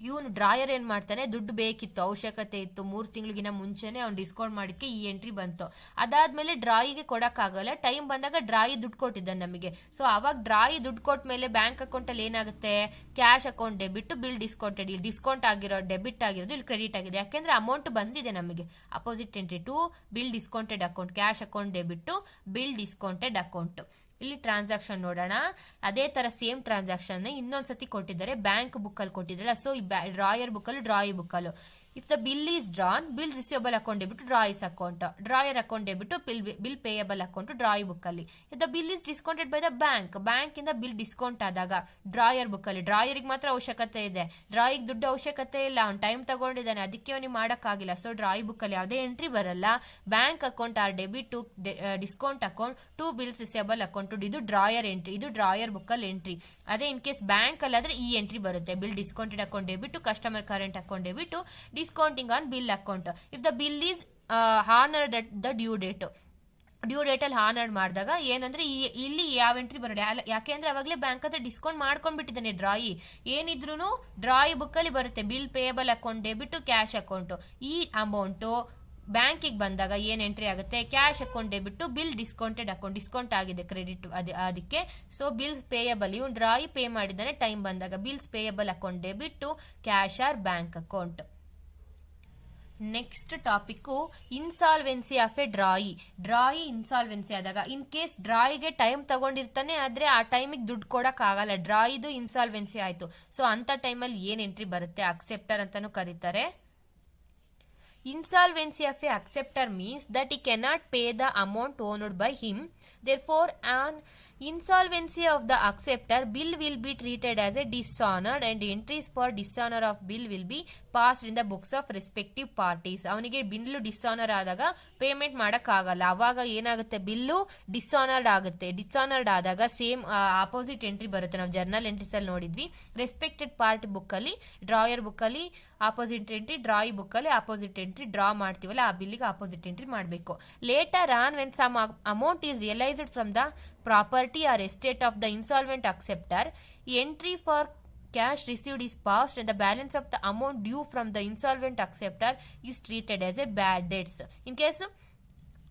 ಇವನು ಡ್ರಾಯರ್ ಏನ್ ಮಾಡ್ತಾನೆ, ದುಡ್ಡು ಬೇಕಿತ್ತು, ಅವಶ್ಯಕತೆ ಇತ್ತು, 3 ತಿಂಗಳಿಗಿನ ಮುಂಚೆನೆ ಅವ್ನು ಡಿಸ್ಕೌಂಟ್ ಮಾಡಿದ್ಕೆ ಈ ಎಂಟ್ರಿ ಬಂತು. ಅದಾದ್ಮೇಲೆ ಡ್ರಾಯಿಗೆ ಕೊಡಕ್ಕಾಗಲ್ಲ, ಟೈಮ್ ಬಂದಾಗ ಡ್ರಾಯಿ ದುಡ್ಡು ಕೊಟ್ಟಿದ್ದಾನೆ ನಮಗೆ. ಸೊ ಅವಾಗ ಡ್ರಾಯಿ ದುಡ್ಡು ಕೊಟ್ಟ ಮೇಲೆ ಬ್ಯಾಂಕ್ ಅಕೌಂಟ್ ಅಲ್ಲಿ ಏನಾಗುತ್ತೆ, cash account debit, bill discounted. ಇಲ್ಲಿ ಡಿಸ್ಕೌಂಟ್ ಆಗಿರೋ ಡೆಬಿಟ್ ಆಗಿರೋದು ಇಲ್ಲಿ ಕ್ರೆಡಿಟ್ ಆಗಿದೆ, ಯಾಕೆಂದ್ರೆ ಅಮೌಂಟ್ ಬಂದಿದೆ ನಮಗೆ. Opposite entry to bill discounted account, cash account debit, bill discounted account. ಇಲ್ಲಿ ಟ್ರಾನ್ಸಾಕ್ಷನ್ ನೋಡೋಣ. ಅದೇ ತರ ಸೇಮ್ ಟ್ರಾನ್ಸಾಕ್ಷನ್ ಇನ್ನೊಂದ್ಸತಿ ಕೊಟ್ಟಿದ್ದಾರೆ, ಬ್ಯಾಂಕ್ ಬುಕ್ ಅಲ್ಲಿ ಕೊಟ್ಟಿದ್ದಾರೆ. ಸೊ ಈ ಡ್ರಾಯರ್ ಬುಕ್ ಅಲ್ಲೂ ಡ್ರಾಯಿ ಬುಕ್ ಅಲ್ಲೂ if the bill is drawn, bill receivable account debit drawee's account, drawer account debit, bill payable account drawee book ಅಲ್ಲಿ. If the bill is discounted by the bank ಇಂದ bill discount ಆದಾಗ drawer book ಅಲ್ಲಿ, ಡ್ರಾಯರಿಗೆ ಮಾತ್ರ ಅವಶ್ಯಕತೆ ಇದೆ, ಡ್ರಾಯಿಗ್ ದುಡ್ಡು ಅವಶ್ಯಕತೆ ಇಲ್ಲ, ಅವ್ನು ಟೈಮ್ ತಗೊಂಡಿದ್ದಾನೆ ಅದಕ್ಕೆ ಅವನಿಗೆ ಮಾಡಕ್ಕಾಗಿಲ್ಲ. ಸೊ ಡ್ರಾಯಿ ಬುಕ್ ಅಲ್ಲಿ ಯಾವುದೇ ಎಂಟ್ರಿ ಬರಲ್ಲ. Bank account are debit to discount account to bills receivable account, ಇದು ಡ್ರಾಯರ್ ಎಂಟ್ರಿ, ಇದು ಡ್ರಾಯರ್ ಬುಕ್ ಅಲ್ಲಿ ಎಂಟ್ರಿ. ಅದೇ ಇನ್ ಕೇಸ್ ಬ್ಯಾಂಕ್ ಅಲ್ಲಿ ಆದ್ರೆ ಈ ಎಂಟ್ರಿ ಬರುತ್ತೆ, bill discounted account debit, customer current account debit, discounting on bill account. If the bill is honoured at the due date, due date ಅಲ್ಲಿ honoured ಮಾಡಿದಾಗ ಏನಂದ್ರೆ ಇಲ್ಲಿ ಯಾವ ಎಂಟ್ರಿ ಬರೋಣ, ಯಾಕೆಂದ್ರೆ ಅವಾಗಲೇ ಬ್ಯಾಂಕ್ ಹತ್ರ ಡಿಸ್ಕೌಂಟ್ ಮಾಡ್ಕೊಂಡ್ಬಿಟ್ಟಿದ್ದಾನೆ ಡ್ರಾಯಿ. ಏನಿದ್ರು ಡ್ರಾಯಿ ಬುಕ್ ಅಲ್ಲಿ ಬರುತ್ತೆ bill payable account debit, cash account. ಈ ಅಮೌಂಟ್ ಬ್ಯಾಂಕಿಗೆ ಬಂದಾಗ ಏನ್ ಎಂಟ್ರಿ ಆಗುತ್ತೆ, cash account debit, bill discounted account, discount ಆಗಿದೆ ಕ್ರೆಡಿಟ್ ಅದಕ್ಕೆ. ಸೊ ಬಿಲ್ಸ್ ಪೇಯಬಲ್, ಇವನು ಡ್ರಾಯಿ ಪೇ ಮಾಡಿದ್ದಾನೆ ಟೈಮ್ ಬಂದಾಗ, bills payable account debit, cash or bank account. Next topic insolvency of a drawee. Drawee insolvency ಆದಾಗ, in case ಡ್ರಾಯಿಗೆ time ತಗೊಂಡಿರ್ತಾನೆ ಆದ್ರೆ ಆ ಟೈಮಿಗೆ ದುಡ್ಡು ಕೊಡಕ್ ಆಗಲ್ಲ, ಡ್ರಾಯಿದು ಇನ್ಸಾಲ್ವೆನ್ಸಿ ಆಯ್ತು. ಸೊ ಅಂತ ಟೈಮಲ್ಲಿ ಏನ್ ಎಂಟ್ರಿ ಬರುತ್ತೆ, ಅಕ್ಸೆಪ್ಟರ್ ಅಂತಾನು ಕರೀತಾರೆ. Insolvency of a acceptor means that he cannot pay the amount owed by him. Therefore, an insolvency of the acceptor, bill will be treated as a dishonored and entries for dishonor of bill will be passed in the books of respective parties. ಅವನಿಗೆ bill dishonour ಆದಾಗ payment ಮಾಡಕ್ ಆಗಲ್ಲ, ಅವಾಗ ಏನಾಗುತ್ತೆ, bill dishonoured ಆಗುತ್ತೆ. Dishonoured ಆದಾಗ same opposite entry ಬರುತ್ತೆ, ನಾವು ಜರ್ನಲ್ ಎಂಟ್ರೀಸ್ ಅಲ್ಲಿ ನೋಡಿದ್ವಿ. ರೆಸ್ಪೆಕ್ಟೆಡ್ ಪಾರ್ಟಿ ಬುಕ್ ಅಲ್ಲಿ, ಡ್ರಾಯರ್ ಬುಕ್ ಅಲ್ಲಿ ಆಪೋಸಿಟ್ ಎಂಟ್ರಿ, ಡ್ರಾಯಿ ಬುಕ್ ಅಲ್ಲಿ ಆಪೋಸಿಟ್ ಎಂಟ್ರಿ, ಡ್ರಾ ಮಾಡ್ತೀವಲ್ಲ ಆ ಬಿಲ್ಲಿಗೆ ಆಪೋಸಿಟ್ ಎಂಟ್ರಿ ಮಾಡಬೇಕು. Later on when some amount is realised from the property or estate of the insolvent acceptor, entry for cash received is passed and the balance of the amount due from the insolvent acceptor is treated as a bad debts. In case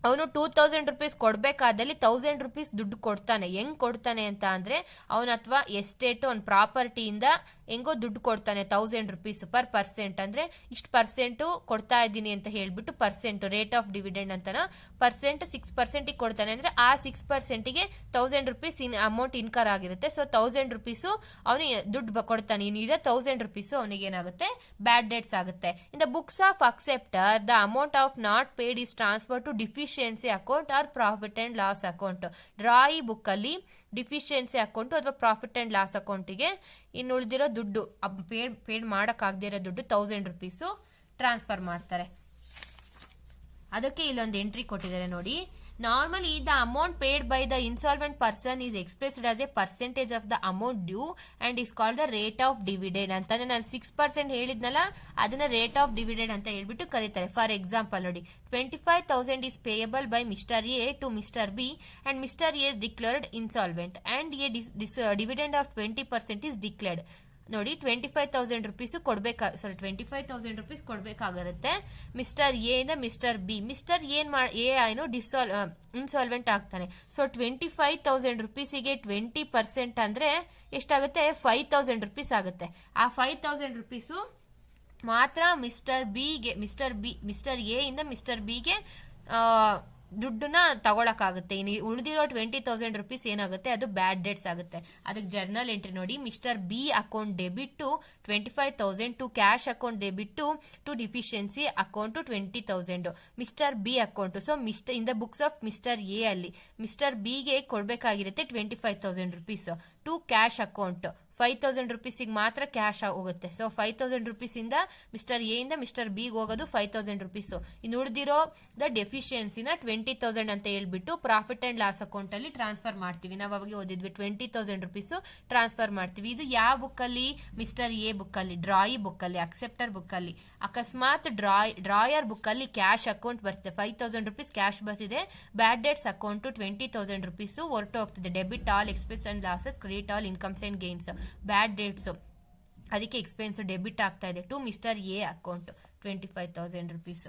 ಅವನು 2000 rupees ಕೊಡ್ಬೇಕಾದಲ್ಲಿ 1000 rupees ದುಡ್ಡು ಕೊಡ್ತಾನೆ. ಹೆಂಗ್ ಕೊಡ್ತಾನೆ ಅಂತ ಅಂದ್ರೆ, ಅವನ ಅಥವಾ estate ಒಂದು ಪ್ರಾಪರ್ಟಿಯಿಂದ ಹೆಂಗೋ ದುಡ್ಡು ಕೊಡ್ತಾನೆ 1000 rupees ಪರ್ ಪರ್ಸೆಂಟ್, ಅಂದ್ರೆ ಇಷ್ಟು ಪರ್ಸೆಂಟ್ ಕೊಡ್ತಾ ಇದ್ದೀನಿ ಅಂತ ಹೇಳ್ಬಿಟ್ಟು, ಪರ್ಸೆಂಟ್ ರೇಟ್ ಆಫ್ ಡಿವಿಡೆಂಡ್ ಅಂತಾನ, ಪರ್ಸೆಂಟ್ 6% ಕೊಡ್ತಾನೆ. ಅಂದ್ರೆ ಆ 6%ಗೆ 1000 rupees ಅಮೌಂಟ್ ಇನ್ಕರ್ ಆಗಿರುತ್ತೆ. ಸೊ 1000 rupees ಅವನು ದುಡ್ಡು ಕೊಡ್ತಾನೆ, ಇನ್ನಿದೆ 1000 rupees ಅವನಿಗೆ ಏನಾಗುತ್ತೆ, ಬ್ಯಾಡ್ ಡೆಟ್ಸ್ ಆಗುತ್ತೆ. In the books of acceptor the amount of not paid is transfer to deficiency account or profit and loss account. Drawee book ಅಲ್ಲಿ ಡಿಫಿಷಿಯನ್ಸಿ ಅಕೌಂಟ್ ಅಥವಾ profit and loss ಅಕೌಂಟಿಗೆ ಇನ್ನು ಉಳಿದಿರೋ ದುಡ್ಡು, ಪೇಡ್ ಮಾಡಕ್ ಆಗದೆ ಇರೋ ದುಡ್ಡು 1000 rupees ಟ್ರಾನ್ಸ್ಫರ್ ಮಾಡ್ತಾರೆ. ಅದಕ್ಕೆ ಇಲ್ಲೊಂದು ಎಂಟ್ರಿ ಕೊಟ್ಟಿದ್ದಾರೆ ನೋಡಿ. Normally, the amount paid by the insolvent person is expressed as a percentage of the amount due and is called the rate of dividend. ಅಂತಾನೆ ನಾನು 6% ಹೇಳಿದ್ನಲ್ಲ, ಅದನ್ನ ರೇಟ್ ಆಫ್ ಡಿವಿಡೆಂಡ್ ಅಂತ ಹೇಳ್ಬಿಟ್ಟು ಕರೀತಾರೆ. ಫಾರ್ ಎಕ್ಸಾಂಪಲ್ ನೋಡಿ, 25,000 is payable by Mr. A to Mr. B and Mr. A is declared insolvent and a dividend of 20% is declared. ನೋಡಿ 25,000 rupees ಕೊಡ್ಬೇಕಾ, ಸಾರಿ 25,000 rupees ಕೊಡ್ಬೇಕಾಗಿರುತ್ತೆ ಮಿಸ್ಟರ್ ಎ ಇಂದ ಮಿಸ್ಟರ್ ಬಿ. ಮಿಸ್ಟರ್ ಎ ಏನು insolvent ಆಗ್ತಾನೆ. So 25,000 rupeesಗೆ 20% ಅಂದ್ರೆ ಎಷ್ಟಾಗುತ್ತೆ, 5,000 rupees ಆಗುತ್ತೆ. ಆ 5,000 rupees ಮಾತ್ರ ಮಿಸ್ಟರ್ ಎ ಇಂದ ಮಿಸ್ಟರ್ ಬಿಗೆ ದುಡ್ಡನ್ನ ತಗೊಳಕಾಗುತ್ತೆ. ಇನ್ನು ಉಳಿದಿರೋ 20,000 rupees ಏನಾಗುತ್ತೆ, ಅದು ಬ್ಯಾಡ್ ಡೆಟ್ಸ್ ಆಗುತ್ತೆ. ಅದಕ್ಕೆ ಜರ್ನಲ್ ಎಂಟ್ರಿ ನೋಡಿ, mister B account debit to 25,000 to cash account debit to deficiency account 20,000 mister B account. So in the books of mister A ಅಲ್ಲಿ ಮಿಸ್ಟರ್ ಬಿಗೆ ಕೊಡ್ಬೇಕಾಗಿರುತ್ತೆ 25,000 rupees ಟು ಕ್ಯಾಶ್ ಅಕೌಂಟ್ 5000 ರುಪೀಸಿಗೆ ಮಾತ್ರ ಕ್ಯಾಶ್ ಹೋಗುತ್ತೆ. So 5000 ರುಪೀಸಿಂದ mister A ಇಂದ mister ಬಿಗೆ ಹೋಗೋದು 5000 ರುಪೀಸ್. ಇನ್ನು ಉಳಿದಿರೋ ದ ಡೆಫಿಷಿಯನ್ಸಿನ 20,000 ಅಂತ ಹೇಳ್ಬಿಟ್ಟು ಪ್ರಾಫಿಟ್ ಅಂಡ್ ಲಾಸ್ ಅಕೌಂಟ್ ಅಲ್ಲಿ ಟ್ರಾನ್ಸ್ಫರ್ ಮಾಡ್ತೀವಿ. ನಾವು ಅವಾಗ ಓದಿದ್ವಿ 20,000 ರುಪೀಸ್ ಟ್ರಾನ್ಸ್ಫರ್ ಮಾಡ್ತೀವಿ. ಇದು ಯಾವ ಬುಕ್ ಅಲ್ಲಿ? ಮಿಸ್ಟರ್ ಎ ಬುಕ್ ಅಲ್ಲಿ, ಡ್ರಾಯಿ ಬುಕ್ ಅಲ್ಲಿ, ಅಕ್ಸೆಪ್ಟರ್ ಬುಕ್ ಅಲ್ಲಿ. ಅಕಸ್ಮಾತ್ ಡ್ರಾಯರ್ ಬುಕ್ ಅಲ್ಲಿ ಕ್ಯಾಶ್ ಅಕೌಂಟ್ ಬರ್ತದೆ, 5000 ರುಪೀಸ್ ಕ್ಯಾಶ್ ಬರ್ತಿದೆ, ಬ್ಯಾಡ್ ಡೇಟ್ಸ್ ಅಕೌಂಟ್ 20,000 ರುಪೀಸ್ ಹೊರಟು ಹೋಗ್ತದೆ. Debit all expenses and losses, credit all incomes and gains. Bad debts ಅದಕ್ಕೆ ಎಕ್ಸ್ಪೆನ್ಸ್ ಡೆಬಿಟ್ ಆಗ್ತಾ ಇದೆ to mister A account 25,000 rupees.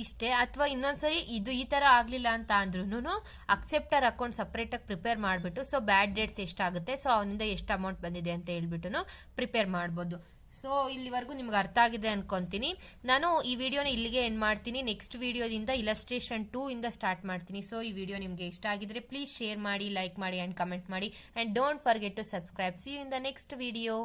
ಇಷ್ಟೇ. ಅಥವಾ ಇನ್ನೊಂದ್ಸರಿ ಇದು ಈ ತರ ಆಗ್ಲಿಲ್ಲ ಅಂತ ಅಂದ್ರೂ ಅಕ್ಸೆಪ್ಟರ್ ಅಕೌಂಟ್ ಸಪರೇಟ್ ಆಗಿ ಪ್ರಿಪೇರ್ ಮಾಡ್ಬಿಟ್ಟು ಸೊ ಬ್ಯಾಡ್ ಡೇಟ್ಸ್ ಎಷ್ಟಾಗುತ್ತೆ, ಸೊ ಅವನಿಂದ ಎಷ್ಟು ಅಮೌಂಟ್ ಬಂದಿದೆ ಅಂತ ಹೇಳ್ಬಿಟ್ಟು ಪ್ರಿಪೇರ್ ಮಾಡ್ಬೋದು. ಸೊ ಇಲ್ಲಿವರೆಗೂ ನಿಮ್ಗೆ ಅರ್ಥ ಆಗಿದೆ ಅನ್ಕೊಂತೀನಿ. ನಾನು ಈ ವಿಡಿಯೋನ ಇಲ್ಲಿಗೆ ಎಂಡ್ ಮಾಡ್ತೀನಿ. ನೆಕ್ಸ್ಟ್ ವಿಡಿಯೋದಿಂದ ಇಲಸ್ಟ್ರೇಷನ್ 2 ಇಂದ ಸ್ಟಾರ್ಟ್ ಮಾಡ್ತೀನಿ. ಸೊ ಈ ವಿಡಿಯೋ ನಿಮ್ಗೆ ಇಷ್ಟ ಆಗಿದ್ರೆ ಪ್ಲೀಸ್ ಶೇರ್ ಮಾಡಿ, ಲೈಕ್ ಮಾಡಿ ಅಂಡ್ ಕಮೆಂಟ್ ಮಾಡಿ. And don't forget to subscribe. See you in the next video.